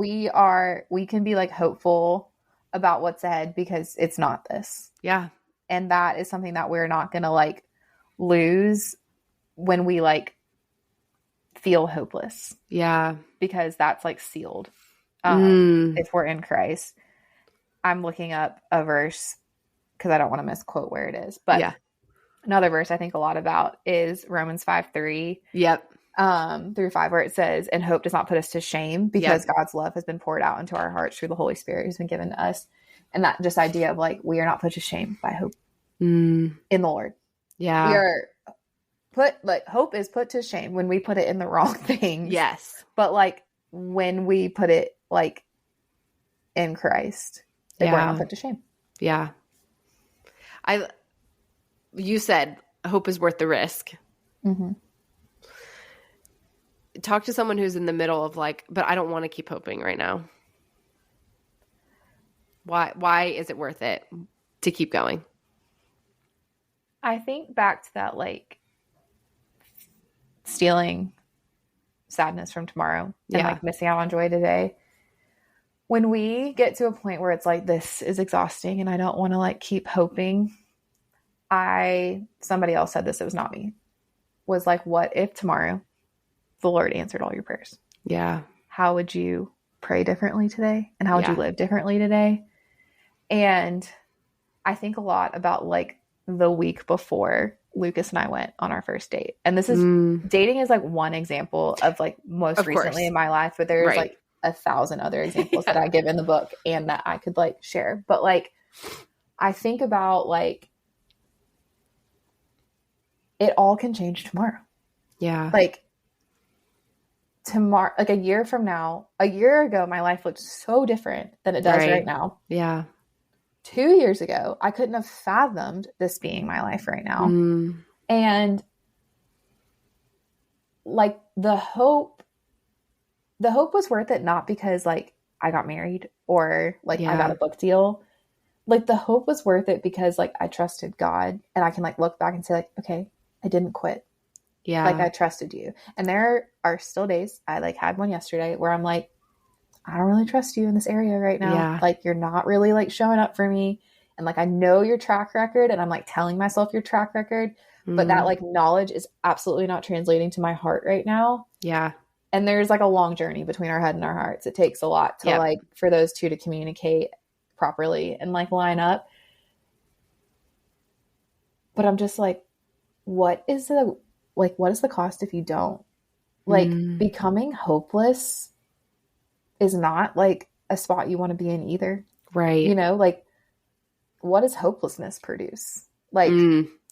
we can be like hopeful about what's ahead because it's not this. Yeah. And that is something that we're not going to like lose when we like feel hopeless. Yeah. Because that's like sealed. If we're in Christ. I'm looking up a verse because I don't want to misquote where it is. But yeah. Another verse I think a lot about is Romans 5:3. Yep. Through 5, where it says, and hope does not put us to shame because God's love has been poured out into our hearts through the Holy Spirit who's been given to us. And that just idea of like, we are not put to shame by hope in the Lord. Yeah. We are hope is put to shame when we put it in the wrong things. Yes. But like when we put it like in Christ, we're not put to shame. Yeah. You said hope is worth the risk. Mm-hmm. Talk to someone who's in the middle of like, but I don't want to keep hoping right now. Why is it worth it to keep going? I think back to that, like stealing sadness from tomorrow and like missing out on joy today. When we get to a point where it's like, this is exhausting and I don't want to like keep hoping. Somebody else said this, it was not me, was like, what if tomorrow the Lord answered all your prayers? Yeah. How would you pray differently today? And how would you live differently today? And I think a lot about like the week before Lucas and I went on our first date. And this is dating is like one example of like most recently in my life, but there's like 1,000 other examples that I give in the book and that I could like share. But like, I think about like, it all can change tomorrow. Yeah. Like tomorrow, like a year ago, my life looked so different than it does right now. Yeah. 2 years ago, I couldn't have fathomed this being my life right now. And like the hope was worth it, not because like I got married or like I got a book deal. Like the hope was worth it because like I trusted God and I can like look back and say like, okay, I didn't quit. Yeah. Like I trusted you. And there are still days, I like had one yesterday where I'm like, I don't really trust you in this area right now. Yeah. Like you're not really like showing up for me. And like, I know your track record and I'm like telling myself your track record, but that like knowledge is absolutely not translating to my heart right now. Yeah. And there's like a long journey between our head and our hearts. It takes a lot to like, for those two to communicate properly and like line up. But I'm just like, what is the cost if you don't? Like becoming hopeless is not like a spot you want to be in either. Right. You know, like what does hopelessness produce? Like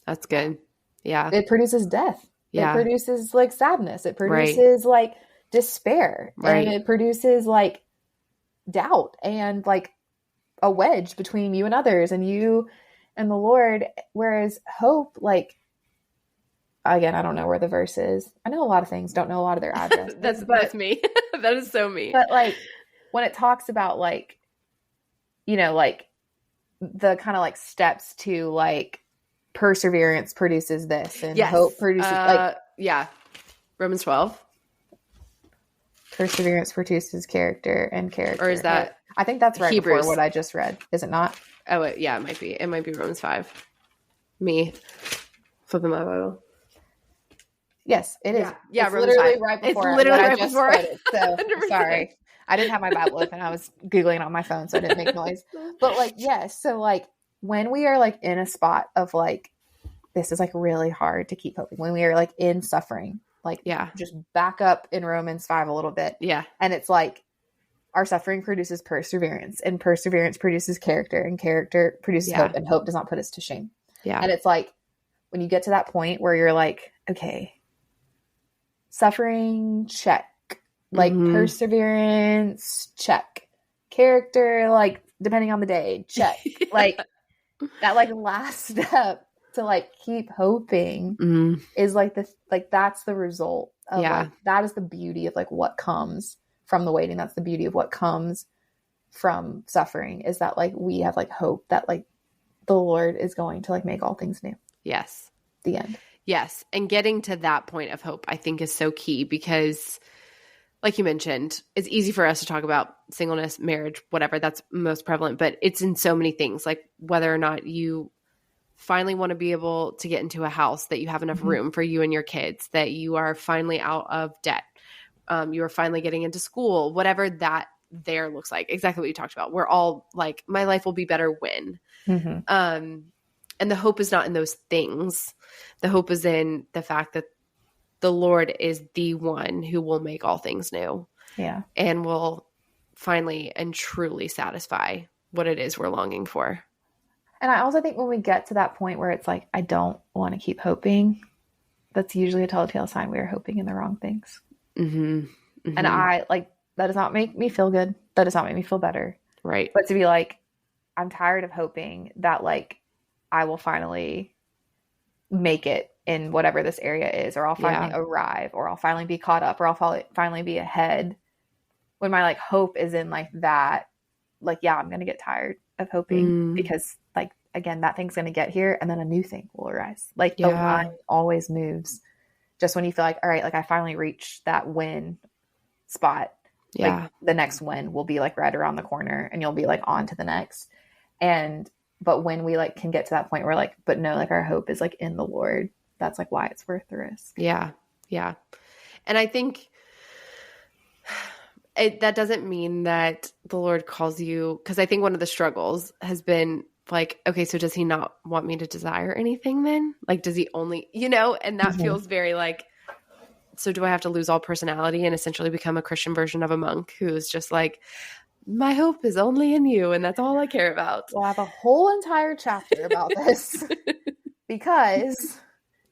that's good. Yeah. It produces death. Yeah. It produces like sadness. It produces like despair. Right. And it produces like doubt and like a wedge between you and others and you and the Lord. Whereas hope, like, again, I don't know where the verse is. I know a lot of things, don't know a lot of their addresses. That's me. That is so me. But like when it talks about like, you know, like the kind of like steps to like perseverance produces this and hope produces Romans 12. Perseverance produces character and character. Or is that? I think that's right Hebrews. Before what I just read. Is it not? Oh, yeah, it might be. It might be Romans 5. Me flipping my Bible. Yes, it is. Yeah, it's Romans literally 5. right before. It's literally right before. So sorry, I didn't have my Bible open. I was Googling on my phone, so I didn't make noise. But like, yes. So like, when we are like in a spot of like, this is like really hard to keep hoping. When we are like in suffering, Like, Yeah. just back up in Romans 5 a little bit. Yeah. And it's like, our suffering produces perseverance, and perseverance produces character, and character produces hope, and hope does not put us to shame. Yeah. And it's like, when you get to that point where you're like, okay, suffering, check. Like, perseverance, check. Character, like, depending on the day, check. Like, that, like, last step to, like, keep hoping is, like, that's the result of, like, that is the beauty of, like, what comes from the waiting. That's the beauty of what comes from suffering, is that, like, we have, like, hope that, like, the Lord is going to, like, make all things new. Yes. The end. Yes. And getting to that point of hope, I think, is so key because, like you mentioned, it's easy for us to talk about singleness, marriage, whatever, that's most prevalent, but it's in so many things, like whether or not you finally want to be able to get into a house, that you have enough room for you and your kids, that you are finally out of debt. You are finally getting into school, whatever that there looks like. Exactly what you talked about. We're all like, my life will be better when. And the hope is not in those things. The hope is in the fact that the Lord is the one who will make all things new. Yeah. And will finally and truly satisfy what it is we're longing for. And I also think when we get to that point where it's like, I don't want to keep hoping, that's usually a telltale sign we are hoping in the wrong things. And I, like, that does not make me feel good. That does not make me feel better. Right. But to be like, I'm tired of hoping that, like, I will finally make it in whatever this area is, or I'll finally arrive, or I'll finally be caught up, or I'll finally be ahead. When my, like, hope is in, like, that, like, yeah, I'm going to get tired of hoping because, like, again, that thing's going to get here and then a new thing will arise. Like, the line always moves. Just when you feel like, all right, like, I finally reached that win spot. Like, the next win will be, like, right around the corner, and you'll be, like, on to the next. But when we, like, can get to that point where, like, but no, like, our hope is, like, in the Lord, that's, like, why it's worth the risk. Yeah. Yeah. And I think that doesn't mean that the Lord calls you, because I think one of the struggles has been like, okay, so does he not want me to desire anything then? Like, does he only, and that feels very like, so do I have to lose all personality and essentially become a Christian version of a monk who's just like, my hope is only in you, and that's all I care about? We'll have a whole entire chapter about this because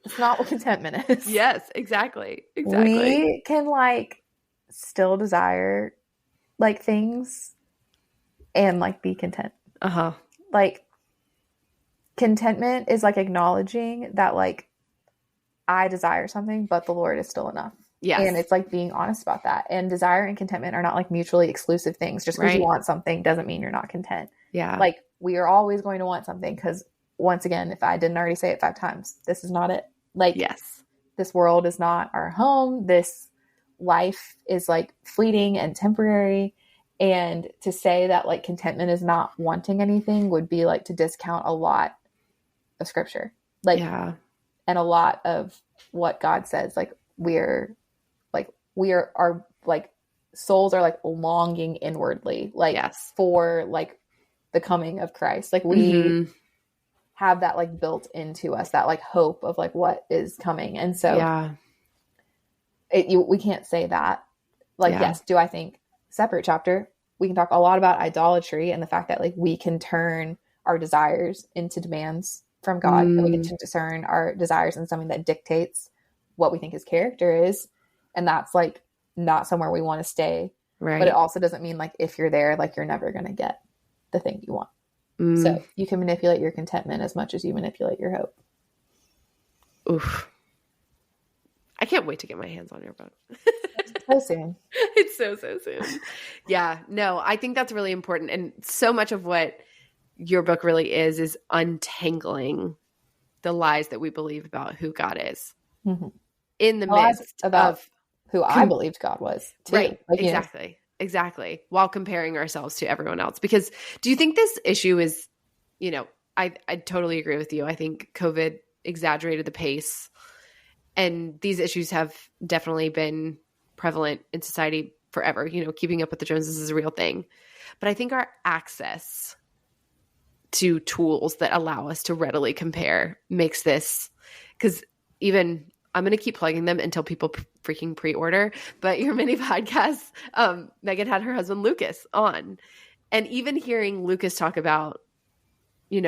it's not what contentment is. Yes, exactly. We can, like, still desire, like, things and, like, be content. Like, contentment is, like, acknowledging that, like, I desire something, but the Lord is still enough. Yes. And it's, like, being honest about that. And desire and contentment are not, like, mutually exclusive things. Just because you want something doesn't mean you're not content. Yeah. Like, we are always going to want something because, once again, if I didn't already say it 5 times, this is not it. Like, this world is not our home. This life is, like, fleeting and temporary. And to say that, like, contentment is not wanting anything would be, like, to discount a lot of scripture. Like, and a lot of what God says. Like, our, like, souls are, like, longing inwardly, like, for, like, the coming of Christ. Like, we have that, like, built into us, that, like, hope of, like, what is coming. And so we can't say that. Like, yes, do I think separate chapter, we can talk a lot about idolatry and the fact that, like, we can turn our desires into demands from God, and we can discern our desires in something that dictates what we think his character is. And that's, like, not somewhere we want to stay. Right. But it also doesn't mean, like, if you're there, like, you're never going to get the thing you want. So you can manipulate your contentment as much as you manipulate your hope. Oof. I can't wait to get my hands on your book. So soon. It's so soon. Yeah, no, I think that's really important. And so much of what your book really is untangling the lies that we believe about who God is in the midst of who I believed God was too. Right. Like, exactly. While comparing ourselves to everyone else. Because do you think this issue is, I totally agree with you. I think COVID exaggerated the pace, and these issues have definitely been prevalent in society forever. Keeping up with the Joneses is a real thing. But I think our access to tools that allow us to readily compare makes this, because even I'm going to keep plugging them until people freaking pre-order. But your mini podcast, Meghan had her husband Lucas on. And even hearing Lucas talk about,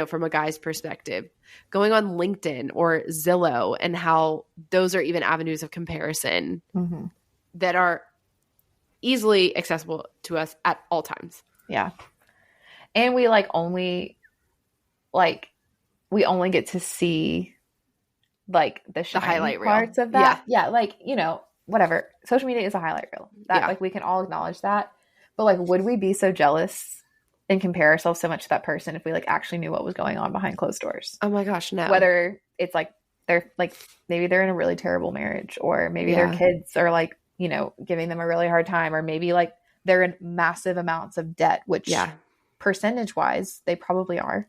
from a guy's perspective, going on LinkedIn or Zillow and how those are even avenues of comparison that are easily accessible to us at all times. Yeah. And we only get to see the highlight reel parts of that. Yeah. Whatever. Social media is a highlight reel. That we can all acknowledge that. But would we be so jealous and compare ourselves so much to that person if we actually knew what was going on behind closed doors? Oh my gosh, no. Whether it's they're maybe they're in a really terrible marriage, or maybe their kids are giving them a really hard time, or maybe they're in massive amounts of debt, which percentage wise they probably are.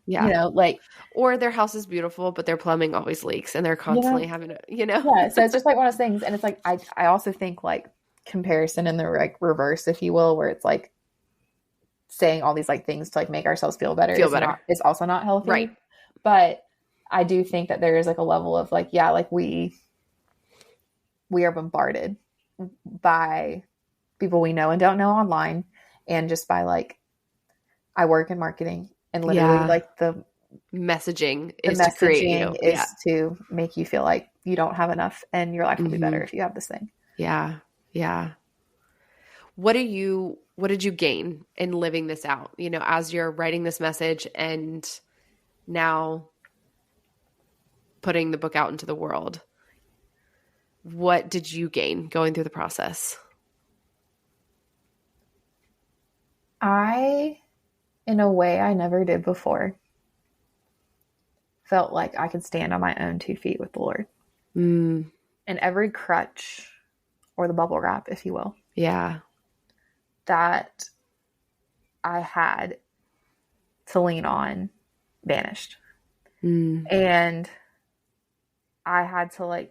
Or their house is beautiful but their plumbing always leaks and they're constantly having so it's just one of those things. And it's I also think comparison in the reverse, if you will, where it's saying all these things to make ourselves feel better is also not healthy, right? But I do think that there is a level of we are bombarded by people we know and don't know online, and just by I work in marketing, and literally the messaging is to create you. To make you feel like you don't have enough and your life will be better if you have this thing. Yeah. What did you gain in living this out? As you're writing this message and now putting the book out into the world, what did you gain going through the process? In a way I never did before, felt like I could stand on my own 2 feet with the Lord. And every crutch, or the bubble wrap, if you will, that I had to lean on vanished. And I had to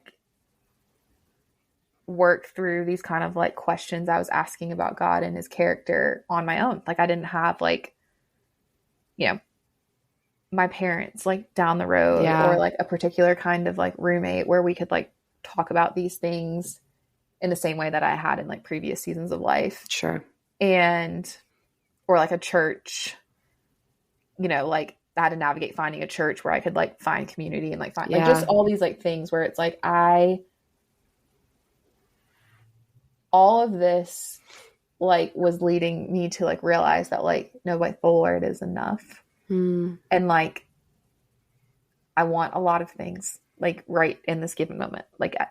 work through these kind of questions I was asking about God and his character on my own. I didn't have my parents down the road, or a particular kind of roommate where we could talk about these things in the same way that I had in previous seasons of life. Sure. And, or a church, I had to navigate finding a church where I could find community and find just all these things where it's all of this was leading me to realize that no, the Lord is enough. And I want a lot of things right in this given moment.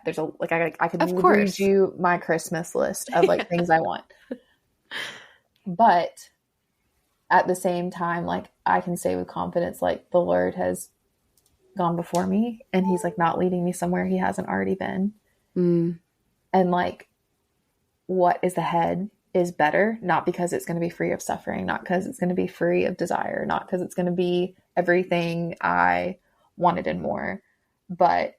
There's I could read you my Christmas list of things I want. But at the same time, I can say with confidence, the Lord has gone before me, and he's not leading me somewhere he hasn't already been. And what is ahead is better, not because it's going to be free of suffering, not because it's going to be free of desire, not because it's going to be everything I wanted and more, but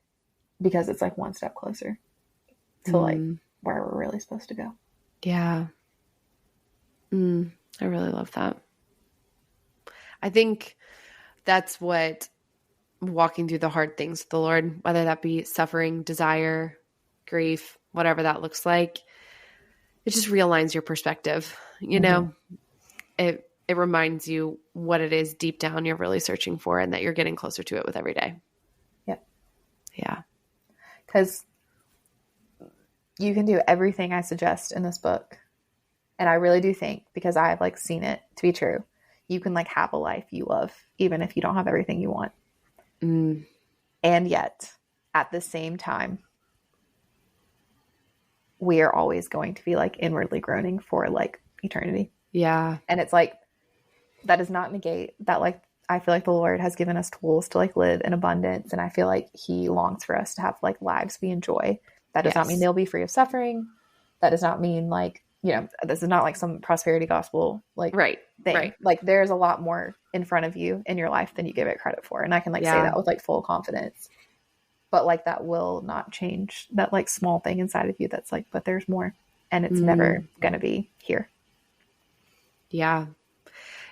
because it's one step closer to where we're really supposed to go. Yeah. I really love that. I think that's what walking through the hard things with the Lord, whether that be suffering, desire, grief, whatever that looks like, it just realigns your perspective. It reminds you what it is deep down you're really searching for, and that you're getting closer to it with every day. Yep. Yeah. Because you can do everything I suggest in this book. And I really do think, because I have seen it to be true, you can have a life you love, even if you don't have everything you want. And yet at the same time, we are always going to be inwardly groaning for eternity. Yeah. And it's that does not negate that I feel the Lord has given us tools to live in abundance. And I feel he longs for us to have lives we enjoy. That does not mean they'll be free of suffering. That does not mean this is not some prosperity gospel right thing. Right. There's a lot more in front of you in your life than you give it credit for. And I can say that with full confidence. But that will not change that small thing inside of you that's but there's more, and it's never going to be here. Yeah.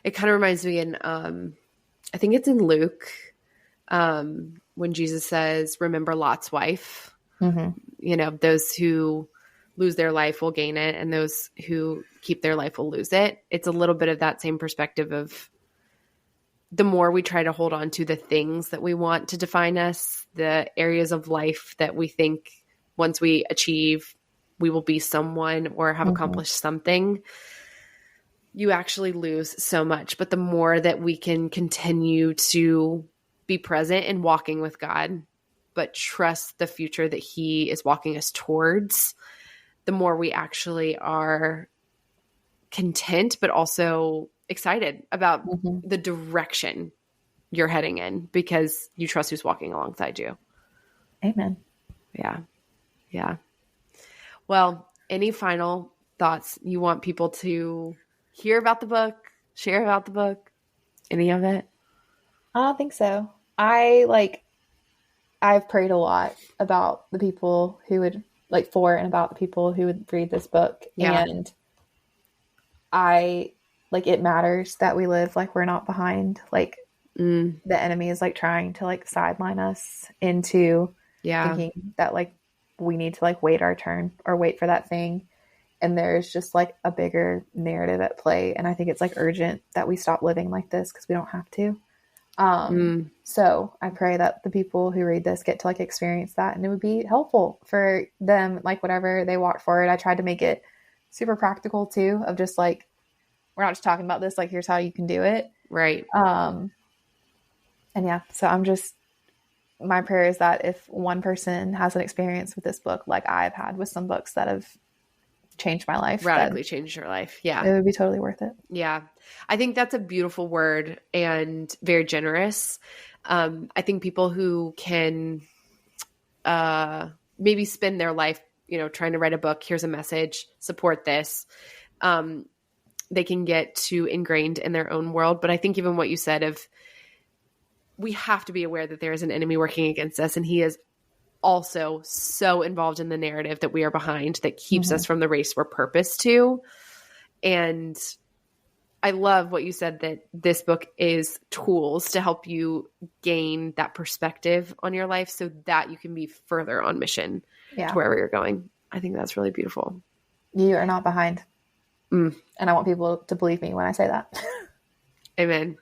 It kind of reminds me in, I think it's in Luke, when Jesus says, remember Lot's wife. Those who lose their life will gain it, and those who keep their life will lose it. It's a little bit of that same perspective of the more we try to hold on to the things that we want to define us, the areas of life that we think once we achieve, we will be someone or have accomplished something, you actually lose so much. But the more that we can continue to be present in walking with God, but trust the future that He is walking us towards, the more we actually are content, but also excited about the direction you're heading in because you trust who's walking alongside you. Amen. Yeah. Yeah. Well, any final thoughts you want people to hear about the book, share about the book, any of it? I don't think so. I've prayed a lot about the people who would for and about the people who would read this book. Yeah. And it matters that we live like we're not behind. The enemy is trying to sideline us into thinking that we need to wait our turn or wait for that thing. And there's just a bigger narrative at play. And I think it's urgent that we stop living like this because we don't have to. So I pray that the people who read this get to experience that, and it would be helpful for them, whatever they walk forward. I tried to make it super practical too, of just we're not just talking about this, here's how you can do it. Right. And yeah, so my prayer is that if one person has an experience with this book, like I've had with some books that have changed my life, radically changed your life. Yeah. It would be totally worth it. Yeah. I think that's a beautiful word and very generous. I think people who can maybe spend their life, trying to write a book, here's a message, support this. They can get too ingrained in their own world. But I think even what you said of, we have to be aware that there is an enemy working against us, and he is also so involved in the narrative that we are behind that keeps us from the race we're purposed to. And I love what you said, that this book is tools to help you gain that perspective on your life so that you can be further on mission to wherever you're going. I think that's really beautiful. You are not behind. And I want people to believe me when I say that. Amen.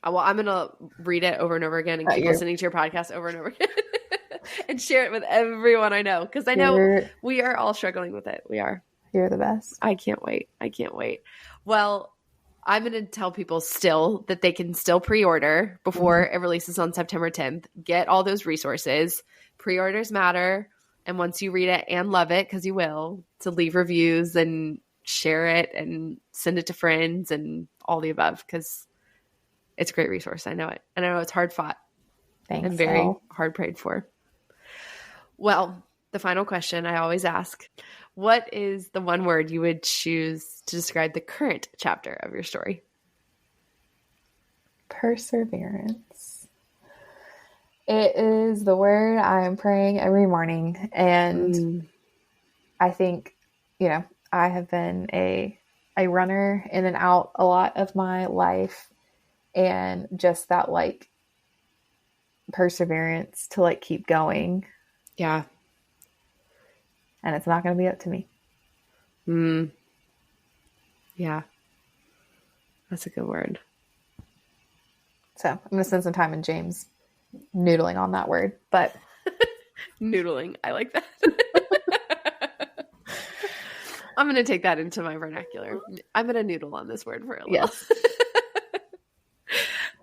Well, I'm going to read it over and over again and keep listening to your podcast over and over again and share it with everyone I know. Because I know we are all struggling with it. We are. You're the best. I can't wait. Well, I'm going to tell people still that they can still pre-order before it releases on September 10th. Get all those resources. Pre-orders matter. And once you read it and love it, because you will, to leave reviews and share it and send it to friends and all the above, because it's a great resource. I know it. And I know it's hard fought. Thanks. And very hard prayed for. Well, the final question I always ask, what is the one word you would choose to describe the current chapter of your story? Perseverance. It is the word I am praying every morning. And I think, I have been a runner in and out a lot of my life. And just that perseverance to keep going. Yeah. And it's not going to be up to me. Yeah. That's a good word. So I'm going to spend some time in James noodling on that word, but noodling. I like that. I'm going to take that into my vernacular. I'm going to noodle on this word for a little. Yes.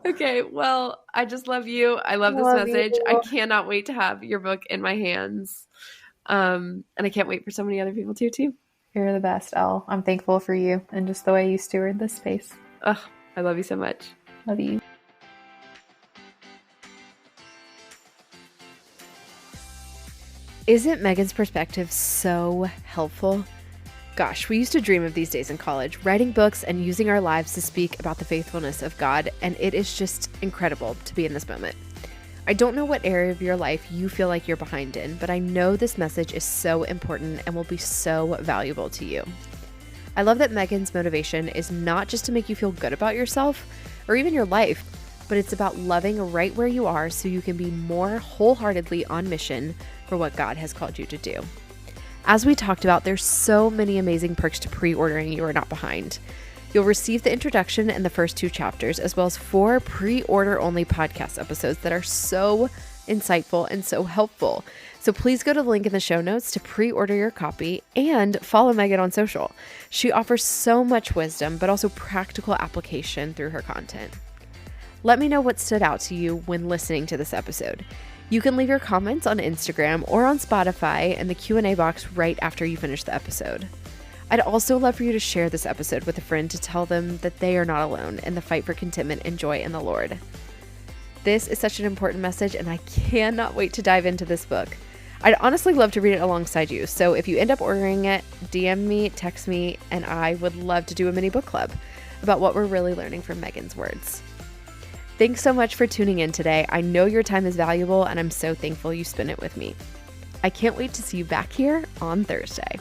Okay, well, I just love you. I love this message. You. I cannot wait to have your book in my hands. And I can't wait for so many other people too. You're the best, Elle. I'm thankful for you and just the way you steward this space. Oh, I love you so much. Love you. Isn't Megan's perspective so helpful? Gosh, we used to dream of these days in college, writing books and using our lives to speak about the faithfulness of God, and it is just incredible to be in this moment. I don't know what area of your life you feel like you're behind in, but I know this message is so important and will be so valuable to you. I love that Megan's motivation is not just to make you feel good about yourself or even your life, but it's about loving right where you are so you can be more wholeheartedly on mission for what God has called you to do. As we talked about, there's so many amazing perks to pre-ordering You Are Not Behind. You'll receive the introduction and the first 2 chapters, as well as 4 pre-order only podcast episodes that are so insightful and so helpful. So please go to the link in the show notes to pre-order your copy and follow Meghan on social. She offers so much wisdom, but also practical application through her content. Let me know what stood out to you when listening to this episode. You can leave your comments on Instagram or on Spotify in the Q&A box right after you finish the episode. I'd also love for you to share this episode with a friend to tell them that they are not alone in the fight for contentment and joy in the Lord. This is such an important message, and I cannot wait to dive into this book. I'd honestly love to read it alongside you, so if you end up ordering it, DM me, text me, and I would love to do a mini book club about what we're really learning from Meghan's words. Thanks so much for tuning in today. I know your time is valuable, and I'm so thankful you spent it with me. I can't wait to see you back here on Thursday.